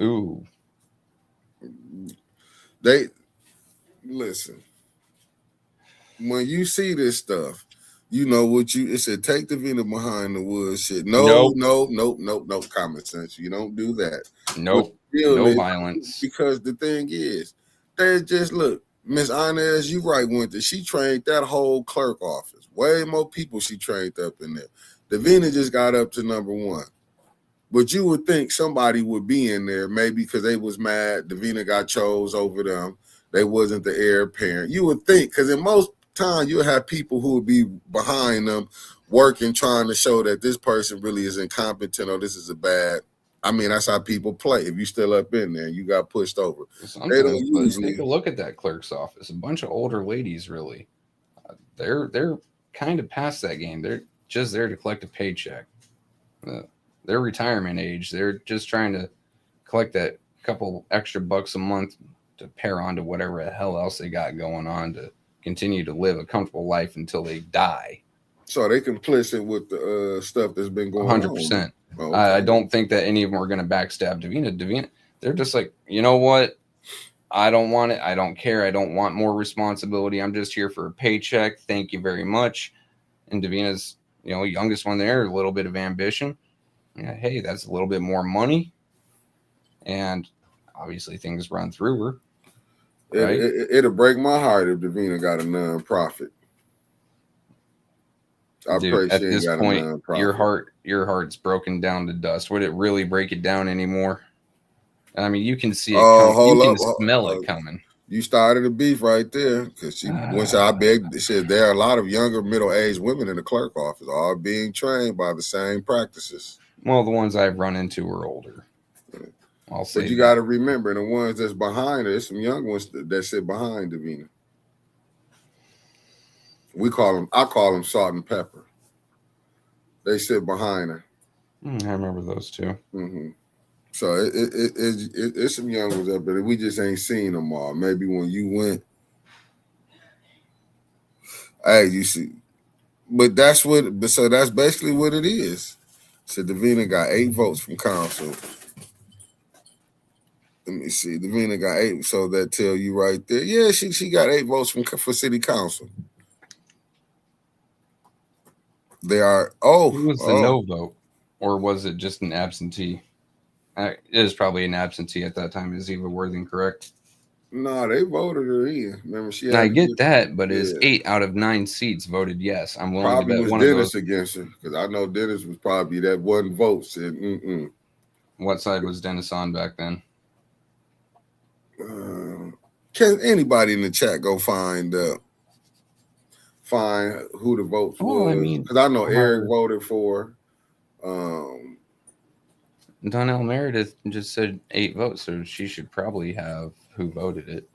Ooh. They, listen, when you see this stuff, you know what it said, take Davina behind the woods shit. No, common sense. You don't do that. Nope. No violence. Because the thing is, they just look, Miss Inez, you right, Winter. She trained that whole clerk office. Way more people she trained up in there. Davina just got up to number 1. But you would think somebody would be in there, maybe because they was mad Davina got chose over them. They wasn't the heir apparent. You would think, because in most time you'll have people who would be behind them working, trying to show that this person really is incompetent or this is a bad. I mean, that's how people play. If you still up in there, you got pushed over. They don't usually take a look at that clerk's office. A bunch of older ladies, really. They're kind of past that game. They're just there to collect a paycheck. Their retirement age. They're just trying to collect that couple extra bucks a month to pair on to whatever the hell else they got going on to continue to live a comfortable life until they die. So they complicit with the stuff that's been going 100%. on. Oh, okay. I don't think that any of them are going to backstab Davina. They're just like, you know what? I don't want it. I don't care. I don't want more responsibility. I'm just here for a paycheck. Thank you very much. And Davina's, youngest one there, a little bit of ambition. Yeah, hey, that's a little bit more money. And obviously things run through her. Right? It'll break my heart if Davina got a nonprofit. Dude, at this point, your heart's broken down to dust. Would it really break it down anymore? I mean, you can see it coming. You can smell it coming. You started a beef right there because I begged. She said there are a lot of younger, middle-aged women in the clerk office, all being trained by the same practices. Well, the ones I've run into are older. I'll say. But you got to remember, the ones that's behind her, there's some young ones that sit behind Davina. I call them salt and pepper. They sit behind her. I remember those two. Mm-hmm. So it's some young ones up there. We just ain't seen them all. Maybe when you went, hey, you see. But that's basically what it is. So Davina got 8 votes from council. Let me see. Davina got 8, so that tell you right there. Yeah, she got 8 votes for city council. They are. Who was the no vote, or was it just an absentee? It is probably an absentee at that time. Is Eva Worthing correct? No, they voted her in. Remember, I get that, but is 8 out of 9 seats voted yes? I'm willing probably to bet was Dennis against her because I know Dennis was probably that one vote said. What side was Dennis on back then? Can anybody in the chat go find who the votes was? Because I know Eric voted for. Donnell Meredith just said 8 votes, so she should probably have who voted it.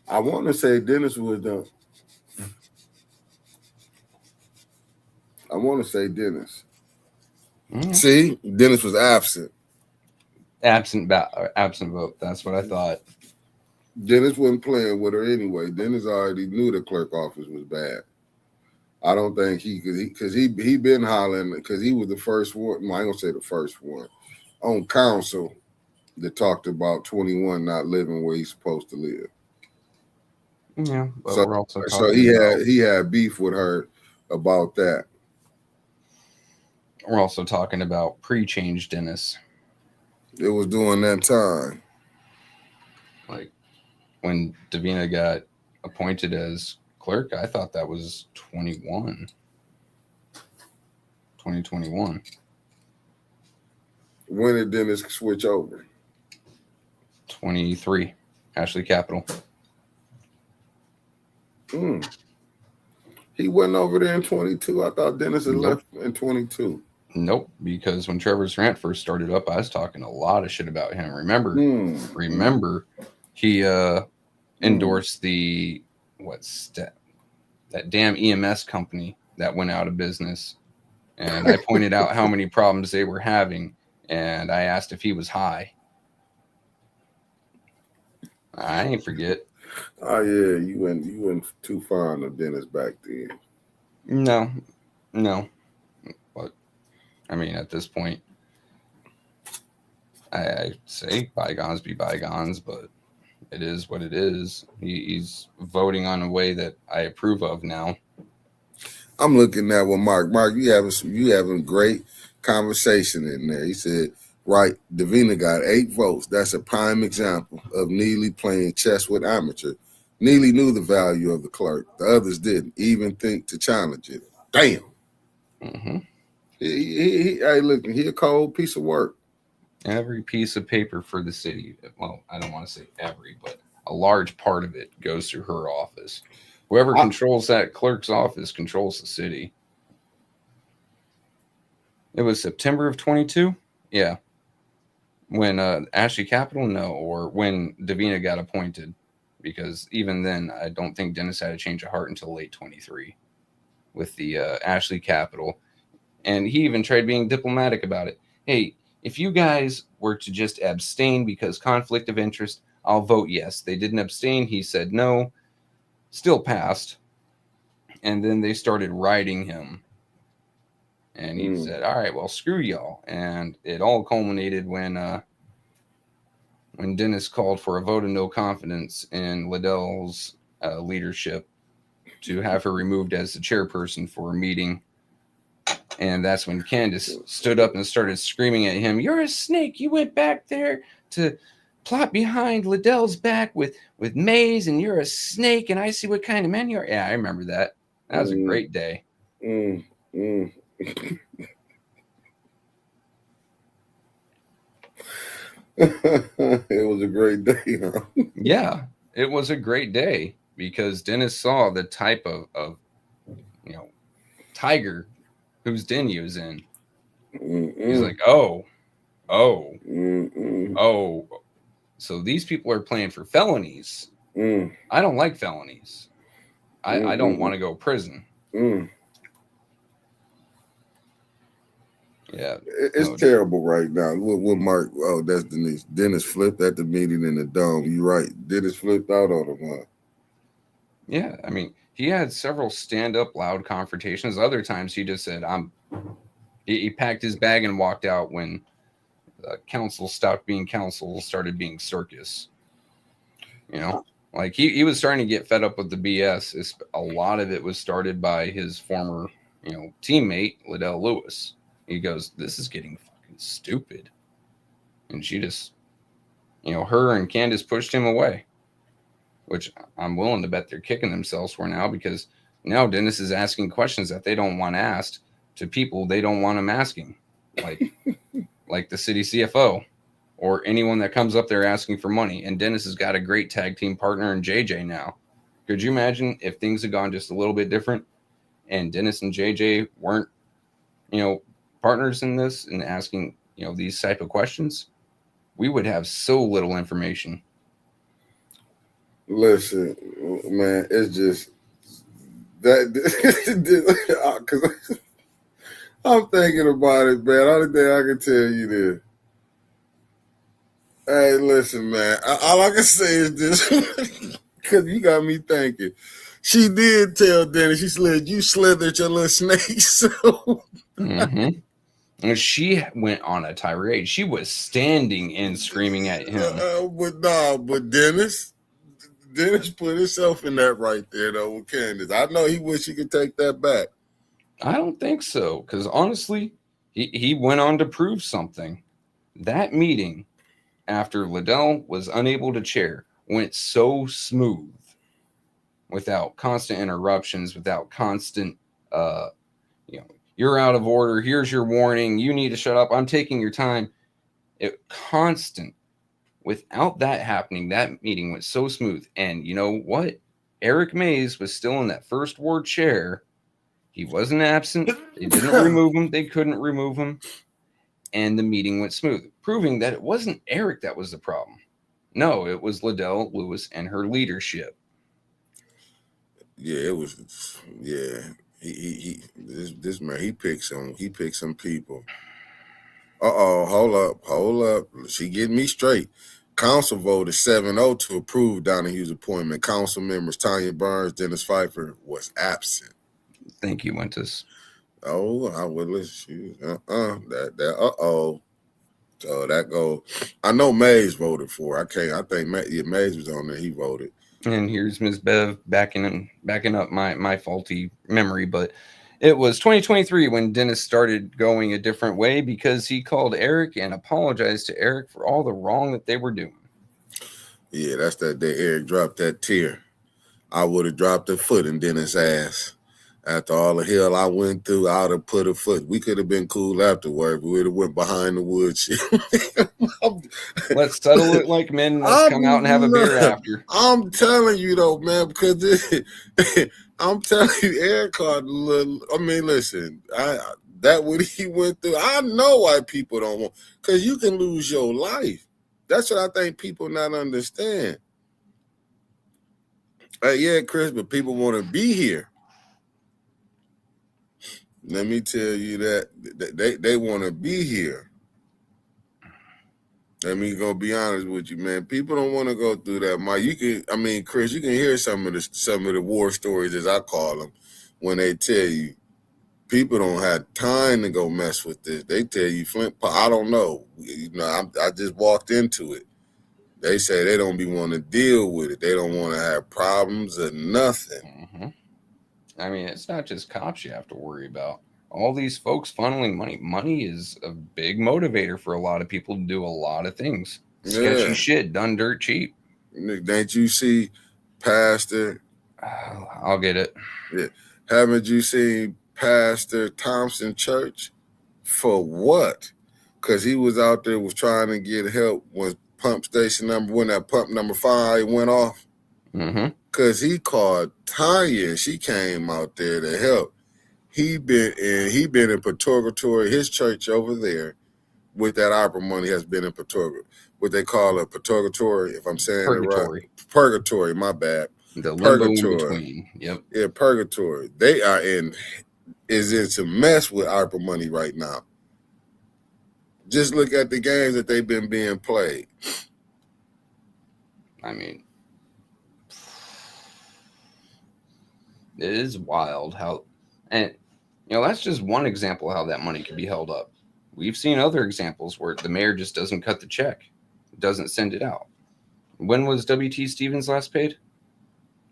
I want to say Dennis was the. I want to say Dennis. Mm-hmm. See, Dennis was absent. Absent vote. That's what I thought. Dennis wasn't playing with her anyway. Dennis already knew the clerk office was bad. I don't think because he been hollering because he was the first one. Well, I ain't gonna say the first one on council that talked about 21 not living where he's supposed to live. Yeah, but So, we're also so talking he had beef with her about that. we're also talking about pre-change Dennis. It was during that time. Like when Davina got appointed as clerk, I thought that was 2021. When did Dennis switch over? 23, Ashley Capital. He went over there in 22. I thought Dennis had Nope. left in 22. Nope, because when Trevor's Rant first started up, I was talking a lot of shit about him. Remember, he endorsed the that damn EMS company that went out of business, and I pointed out how many problems they were having, and I asked if he was high. I ain't forget. Oh yeah, you went too fond of Dennis back then. No, but I mean, at this point, I say bygones be bygones, but it is what it is. He's voting on a way that I approve of now. I'm looking at what Mark. Mark, you having great conversation in there. He said, right, Davina got 8 votes. That's a prime example of Neely playing chess with amateur. Neely knew the value of the clerk. The others didn't even think to challenge it. Damn. Mm-hmm. Hey, look, he a cold piece of work. Every piece of paper for the city, well, I don't want to say every, but a large part of it goes through her office. Whoever controls that clerk's office controls the city. It was September of 22? Yeah. When Ashley Capital? No. Or when Davina got appointed. Because even then, I don't think Dennis had a change of heart until late 23 with the Ashley Capital. And he even tried being diplomatic about it. Hey, if you guys were to just abstain because conflict of interest, I'll vote yes. They didn't abstain. He said no. Still passed. And then they started riding him. And he said, all right, well, screw y'all. And it all culminated when Dennis called for a vote of no confidence in Liddell's leadership to have her removed as the chairperson for a meeting. And that's when Candace stood up and started screaming at him, you're a snake. You went back there to plot behind Liddell's back with Mays, and you're a snake, and I see what kind of man you are. Yeah, I remember that. That was a great day. It was a great day, huh? Yeah, it was a great day because Dennis saw the type of tiger whose den he was in. He's like, oh. So these people are playing for felonies. I don't like felonies. I don't want to go prison. Yeah, it's terrible right now. With Mark, oh, that's Denise. Dennis flipped at the meeting in the dome. You're right. Dennis flipped out on him, huh? Yeah, I mean, he had several stand-up loud confrontations. Other times he just said, he packed his bag and walked out when council stopped being council, started being circus. Like he was starting to get fed up with the BS. A lot of it was started by his former, teammate, Liddell Lewis. He goes, this is getting fucking stupid. And she just, her and Candace pushed him away, which I'm willing to bet they're kicking themselves for now, because now Dennis is asking questions that they don't want asked to people they don't want him asking, like the city CFO or anyone that comes up there asking for money. And Dennis has got a great tag team partner in JJ now. Could you imagine if things had gone just a little bit different and Dennis and JJ weren't, partners in this and asking, these type of questions? We would have so little information. Listen, man, it's just that because I'm thinking about it, man. Only thing I can tell you this. Hey, listen, man. All I can say is this, because you got me thinking. She did tell Dennis. She said, "You slithered your little snake." So And she went on a tirade. She was standing and screaming at him. But Dennis put himself in that right there though with Candace. I know he wish he could take that back. I don't think so, because honestly, he went on to prove something. That meeting, after Liddell was unable to chair, went so smooth, without constant interruptions, without constant, you're out of order, here's your warning, you need to shut up, I'm taking your time. Constant. Without that happening, that meeting went so smooth. And you know what? Eric Mays was still in that first ward chair. He wasn't absent. They didn't remove him. They couldn't remove him. And the meeting went smooth, proving that it wasn't Eric that was the problem. No, it was Liddell Lewis and her leadership. Yeah, it was. Yeah, this man, he picked some people. Hold up. She getting me straight. Council voted 7-0 to approve Donahue's appointment. Council members Tanya Burns, Dennis Pfeiffer was absent. Thank you, Wentus. Oh, I would listen. So that go. I know Mays voted for. I think Mays was on there. He voted. And here's Ms. Bev backing up my faulty memory, but it was 2023 when Dennis started going a different way because he called Eric and apologized to Eric for all the wrong that they were doing. Yeah, that's that day Eric dropped that tear. I would have dropped a foot in Dennis' ass. After all the hell I went through, I would have put a foot. We could have been cool afterward. We would have went behind the woods. Let's settle it like men. Let's come out and have a beer after. I'm telling you though, man, because I'm telling you, Eric called. I mean, listen, that what he went through. I know why people don't want, because you can lose your life. That's what I think people not understand. Yeah, Chris, but people want to be here. Let me tell you that they want to be here. Let me go be honest with you, man. People don't want to go through that. Chris, you can hear some of the war stories, as I call them, when they tell you people don't have time to go mess with this. They tell you, Flint, I don't know. I just walked into it. They say they don't be want to deal with it. They don't want to have problems or nothing. Mm-hmm. I mean, it's not just cops you have to worry about. All these folks funneling money. Money is a big motivator for a lot of people to do a lot of things. Sketchy shit done dirt cheap. Didn't you see Pastor? I'll get it. Yeah. Haven't you seen Pastor Thompson Church? For what? Because he was out there was trying to get help when that pump number 5 went off. Mm-hmm. Because he called Tanya. She came out there to help. He been in Purgatory. His church over there with that opera money has been in Purgatory. What they call a Purgatory, if I'm saying Purgatory. It right. Purgatory, my bad. The limbo in between. Yep. Yeah, Purgatory. They is in some mess with opera money right now. Just look at the games that they've been being played. I mean, it is wild how, and that's just one example of how that money can be held up. We've seen other examples where the mayor just doesn't cut the check, doesn't send it out. When was W.T. Stevens last paid?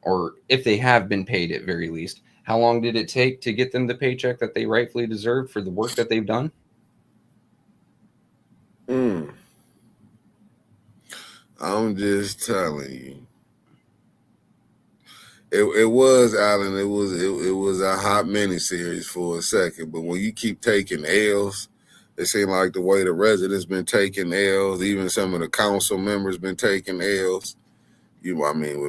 Or if they have been paid at very least, how long did it take to get them the paycheck that they rightfully deserved for the work that they've done? I'm just telling you. It was, Alan. It was a hot miniseries for a second, but when you keep taking L's, it seems like the way the residents been taking L's, even some of the council members been taking L's. We've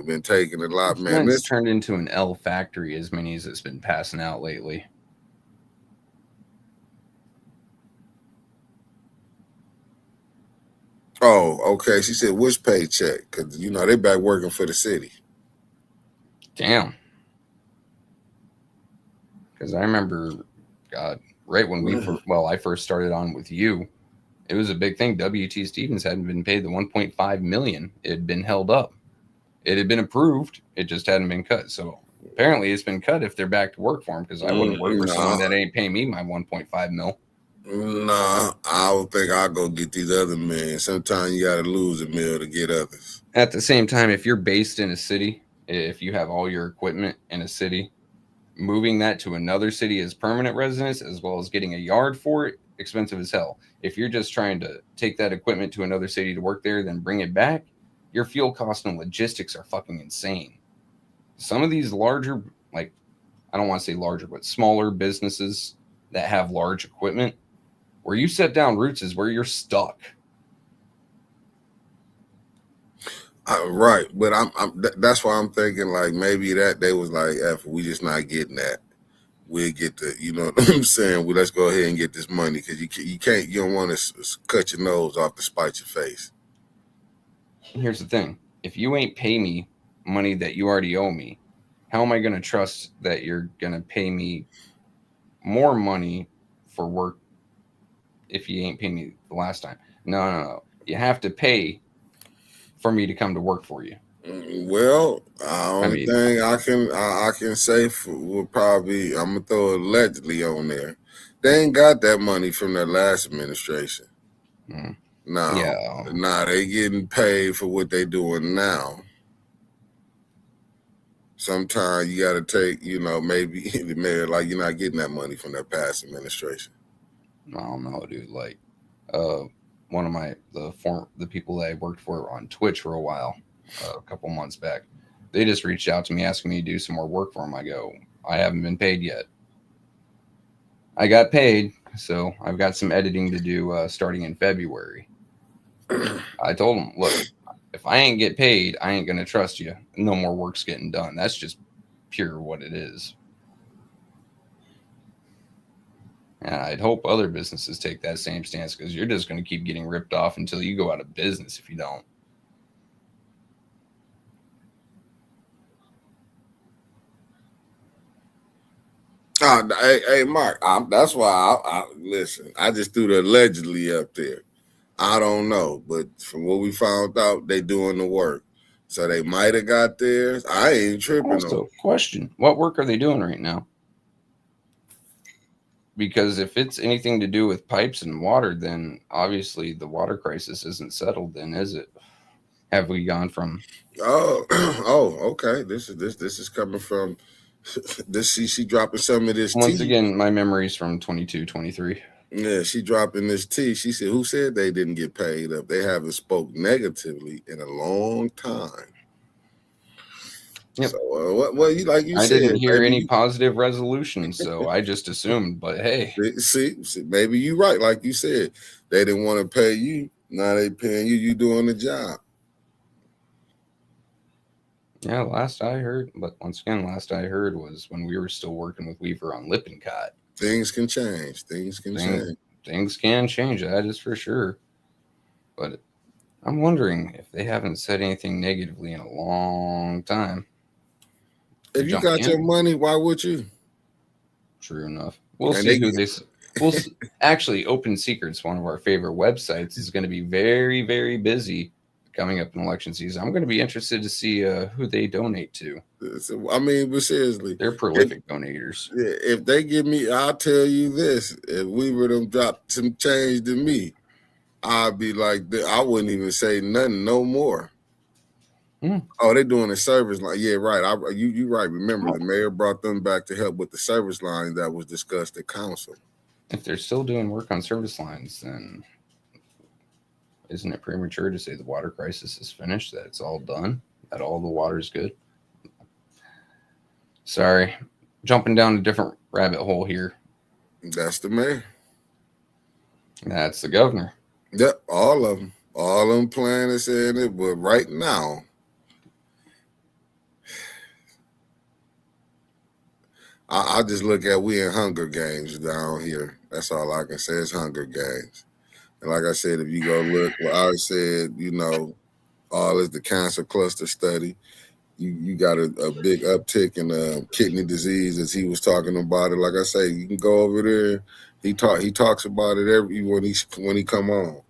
been taking a lot, man. It's turned into an L factory, as many as it's been passing out lately. Oh, okay. She said, which paycheck? Because, they back working for the city. Damn. Because I remember, God, right when I first started on with you, it was a big thing. W.T. Stevens hadn't been paid the $1.5 million. It had been held up. It had been approved. It just hadn't been cut. So Apparently, it's been cut if they're back to work for them because I wouldn't work for someone that ain't paying me my 1.5 mil. Nah, I would think I'll go get these other men. Sometimes you gotta lose a meal to get others. At the same time, if you're based in a city, if you have all your equipment in a city, moving that to another city as permanent residence, as well as getting a yard for it, expensive as hell. If you're just trying to take that equipment to another city to work there, then bring it back, your fuel costs and logistics are fucking insane. Some of these larger, like, I don't want to say larger, but smaller businesses that have large equipment, where you set down roots is where you're stuck. Right, but that's why I'm thinking like maybe that they was like, "F, we just not getting that. We'll get the, you know what I'm saying? Well, let's go ahead and get this money because you don't want to cut your nose off to spite your face." Here's the thing: if you ain't pay me money that you already owe me, how am I going to trust that you're going to pay me more money for work if you ain't paying me the last time? No. You have to pay for me to come to work for you. Well, only thing I can say will probably, I'm gonna throw allegedly on there. They ain't got that money from their last administration. Nah, they getting paid for what they doing now. Sometimes you got to take, maybe like you're not getting that money from that past administration. I don't know, dude. Like, one of the people that I worked for on Twitch for a while, a couple months back, they just reached out to me asking me to do some more work for them. I go, I haven't been paid yet. I got paid, so I've got some editing to do starting in February. I told them, look, if I ain't get paid, I ain't gonna trust you. No more work's getting done. That's just pure what it is. And I'd hope other businesses take that same stance because you're just going to keep getting ripped off until you go out of business if you don't. Hey, Mark, that's why I listen. I just threw the allegedly up there. I don't know, but from what we found out, they doing the work. So they might have got theirs. I ain't tripping. Also, question: what work are they doing right now? Because if it's anything to do with pipes and water, then obviously the water crisis isn't settled. Then is it? Have we gone from? Oh, okay. This is coming from. She dropping some of this. Once again, my memory's from 22, 23. Yeah, she dropping this tea. She said, "Who said they didn't get paid up? They haven't spoke negatively in a long time." Yep. So, well, I didn't hear any positive resolution, so I just assumed. But hey, see, maybe you're right. Like you said, they didn't want to pay you. Now they paying you. You doing the job. Yeah, last I heard was when we were still working with Weaver on Lippincott. Things can change. Things can change. That is for sure. But I'm wondering if they haven't said anything negatively in a long time. If you got your money, why would you? True enough. We'll see who they. We'll actually, Open Secrets, one of our favorite websites, is going to be very, very busy coming up in election season. I'm going to be interested to see who they donate to. I mean, but seriously, they're prolific donators. If they give me, I'll tell you this: if we were to drop some change to me, I'd be like, I wouldn't even say nothing no more. Oh, they're doing a service line. Yeah, right. You right. Remember, the mayor brought them back to help with the service line that was discussed at council. If they're still doing work on service lines, then isn't it premature to say the water crisis is finished, that it's all done, that all the water is good? Sorry, jumping down a different rabbit hole here. That's the mayor. That's the governor. Yep, all of them. All of them planning saying it, but right now, I just look at we in Hunger Games down here. That's all I can say is Hunger Games. And like I said, if you go look, I said, all is the cancer cluster study. You got a big uptick in kidney disease as he was talking about it. Like I say, you can go over there. He talks about it when he come on.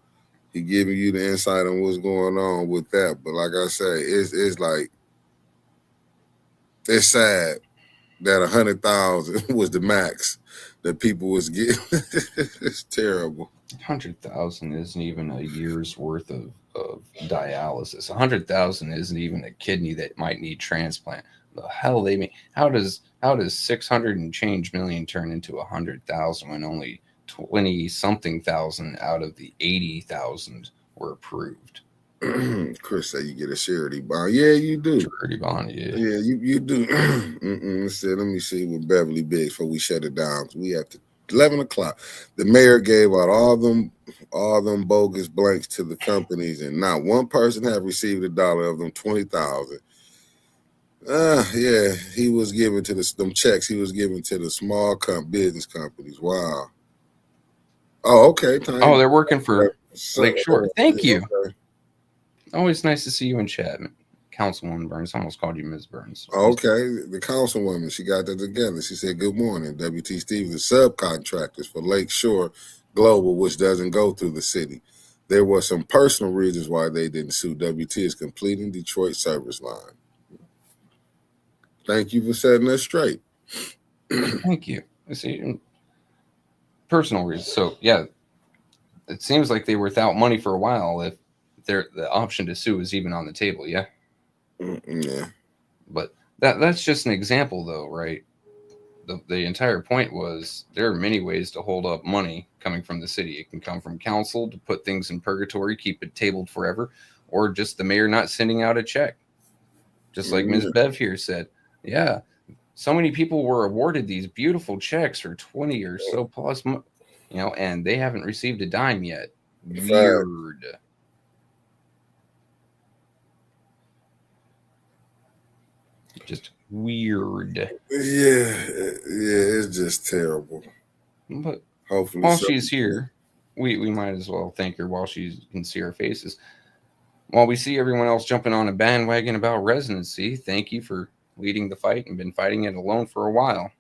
He giving you the insight on what's going on with that. But like I say, it's like it's sad that 100,000 was the max that people was getting. It's terrible. 100,000 isn't even a year's worth of dialysis. 100,000 isn't even a kidney that might need transplant. The hell they mean? How does 600 and change million turn into 100,000 when only 20 something thousand out of the 80,000 were approved? Chris said you get a surety bond. Yeah, you do. Surety bond, yeah. Yeah, you do. Let me see what Beverly Biggs before we shut it down. We have to 11 o'clock. The mayor gave out all them bogus blanks to the companies, and not one person have received $1 of them 20,000. Yeah, he was giving to them checks. He was giving to the small business companies. Wow. Oh, okay. Oh, they're working for Lakeshore. Thank you. Okay. Always nice to see you in chat, Councilwoman Burns. I almost called you Ms. Burns. Okay, the councilwoman, she got that together. She said, "Good morning, WT Stevens, the subcontractors for Lakeshore Global, which doesn't go through the city. There were some personal reasons why they didn't sue. WT is completing Detroit service line. Thank you for setting us straight." Thank you. See, personal reasons. So yeah, it seems like they were without money for a while. If the option to sue is even on the table, yeah. Yeah. But that's just an example, though, right? The entire point was there are many ways to hold up money coming from the city. It can come from council to put things in purgatory, keep it tabled forever, or just the mayor not sending out a check. Just like Ms. Bev here said, yeah, so many people were awarded these beautiful checks for 20 or so plus, and they haven't received a dime yet. Weird. Just weird. Yeah, it's just terrible. But hopefully, while she's here, we might as well thank her while she can see our faces. While we see everyone else jumping on a bandwagon about residency, thank you for leading the fight and been fighting it alone for a while,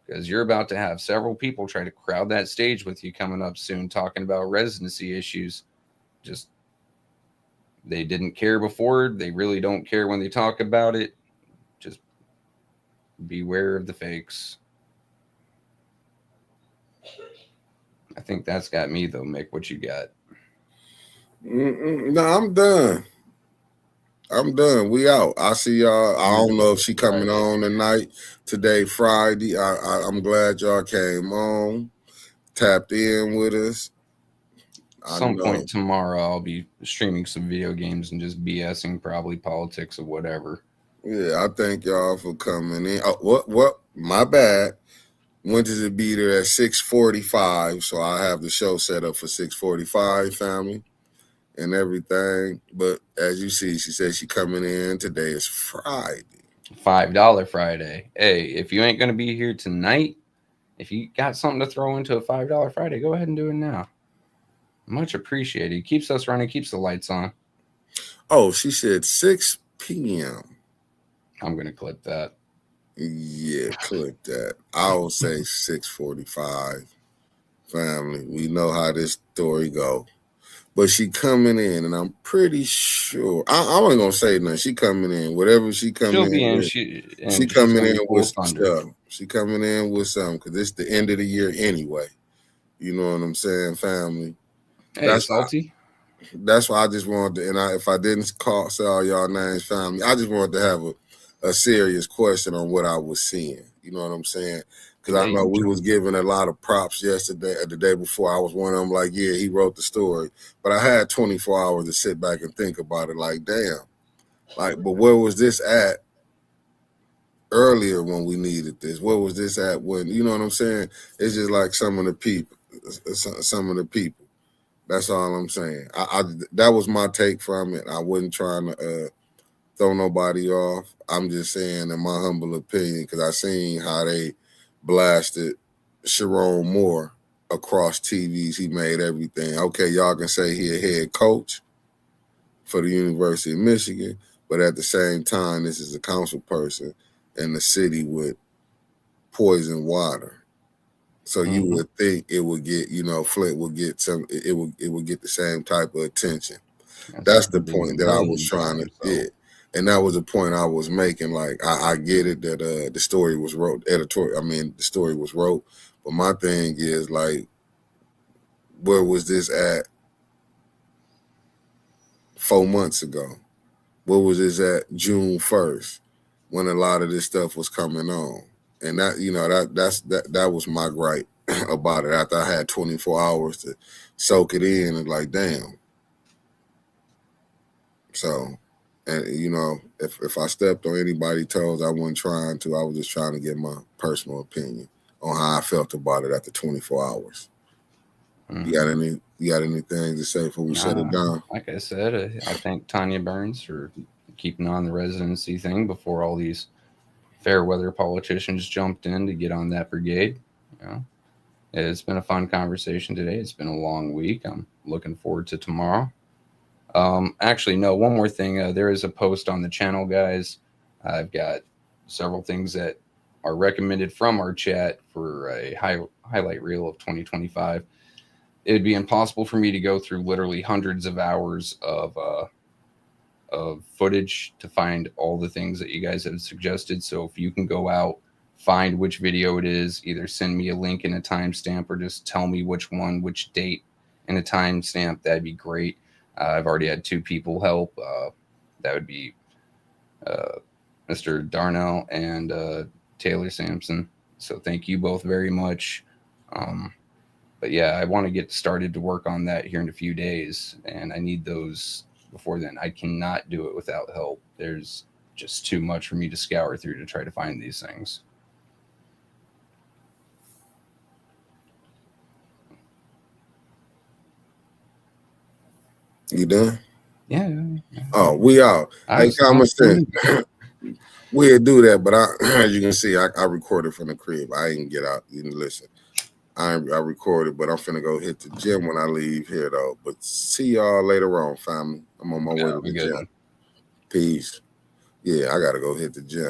because you're about to have several people try to crowd that stage with you coming up soon talking about residency issues. Just, they didn't care before. They really don't care when they talk about it. Just beware of the fakes. I think that's got me, though, Mick. What you got? No, I'm done. We out. I see y'all. I don't know if she coming on tonight, today, Friday. I'm glad y'all came on, tapped in with us. Some point tomorrow, I'll be streaming some video games and just BSing probably politics or whatever. Yeah, I thank y'all for coming in. Oh, what? My bad. Winters will be there at 6:45, so I have the show set up for 6:45, family, and everything. But as you see, she said she coming in. Today is Friday. $5 Friday. Hey, if you ain't going to be here tonight, if you got something to throw into a $5 Friday, go ahead and do it now. Much appreciated. It keeps us running, keeps the lights on. Oh, she said 6 p.m. I'm going to clip that. Yeah, clip that. I will say 6:45. Family, we know how this story go. But she coming in, and I'm pretty sure I ain't gonna say nothing. She coming in, whatever she coming in with, she coming in with some stuff. She coming in with something because it's the end of the year anyway. You know what I'm saying, family? Hey, that's salty. That's why I just wanted to, and if I didn't say all y'all names, family, I just wanted to have a serious question on what I was seeing. You know what I'm saying? Because I know we was giving a lot of props yesterday, the day before. I was one of them like, yeah, he wrote the story. But I had 24 hours to sit back and think about it like, damn. Like, but where was this at earlier when we needed this? Where was this at when, you know what I'm saying? It's just like some of the people. That's all I'm saying. That was my take from it. I wasn't trying to throw nobody off. I'm just saying, in my humble opinion, because I seen how they blasted Sharon Moore across TVs. He made everything. Okay, y'all can say he a head coach for the University of Michigan, but at the same time, this is a council person in the city with poison water. So you would think it would get, Flint would get it would get the same type of attention. That's the point that I was trying to get. And that was the point I was making. Like, I get it that the story was wrote, the story was wrote. But my thing is, like, where was this at 4 months ago? Where was this at June 1st when a lot of this stuff was coming on? And that, you know, that was my gripe about it. After I had 24 hours to soak it in, and like, damn. So, and you know, if I stepped on anybody's toes, I wasn't trying to. I was just trying to get my personal opinion on how I felt about it after 24 hours. You got anything to say before we shut it down? Like I said, I thank Tanya Burns for keeping on the residency thing before all these fair weather politicians jumped in to get on that brigade. You know, it's been a fun conversation today. It's been a long week. I'm looking forward to tomorrow. Actually, no, one more thing. There is a post on the channel, guys. I've got several things that are recommended from our chat for a highlight reel of 2025. It'd be impossible for me to go through literally hundreds of hours of footage to find all the things that you guys have suggested. So if you can go out, find which video it is, either send me a link and a timestamp, or just tell me which one, which date and a timestamp, that'd be great. I've already had 2 people help. That would be Mr. Darnell and Taylor Sampson. So thank you both very much. But yeah, I want to get started to work on that here in a few days, and I need those before then. I cannot do it without help. There's just too much for me to scour through to try to find these things. You done? Yeah. Oh, we out. Hey, common sense. We'll do that, but as you can see, I recorded from the crib. I didn't get out. You didn't listen. I recorded, but I'm finna go hit the gym when I leave here, though. But see y'all later on, family. I'm on my way to the gym. Peace. Yeah, I gotta go hit the gym.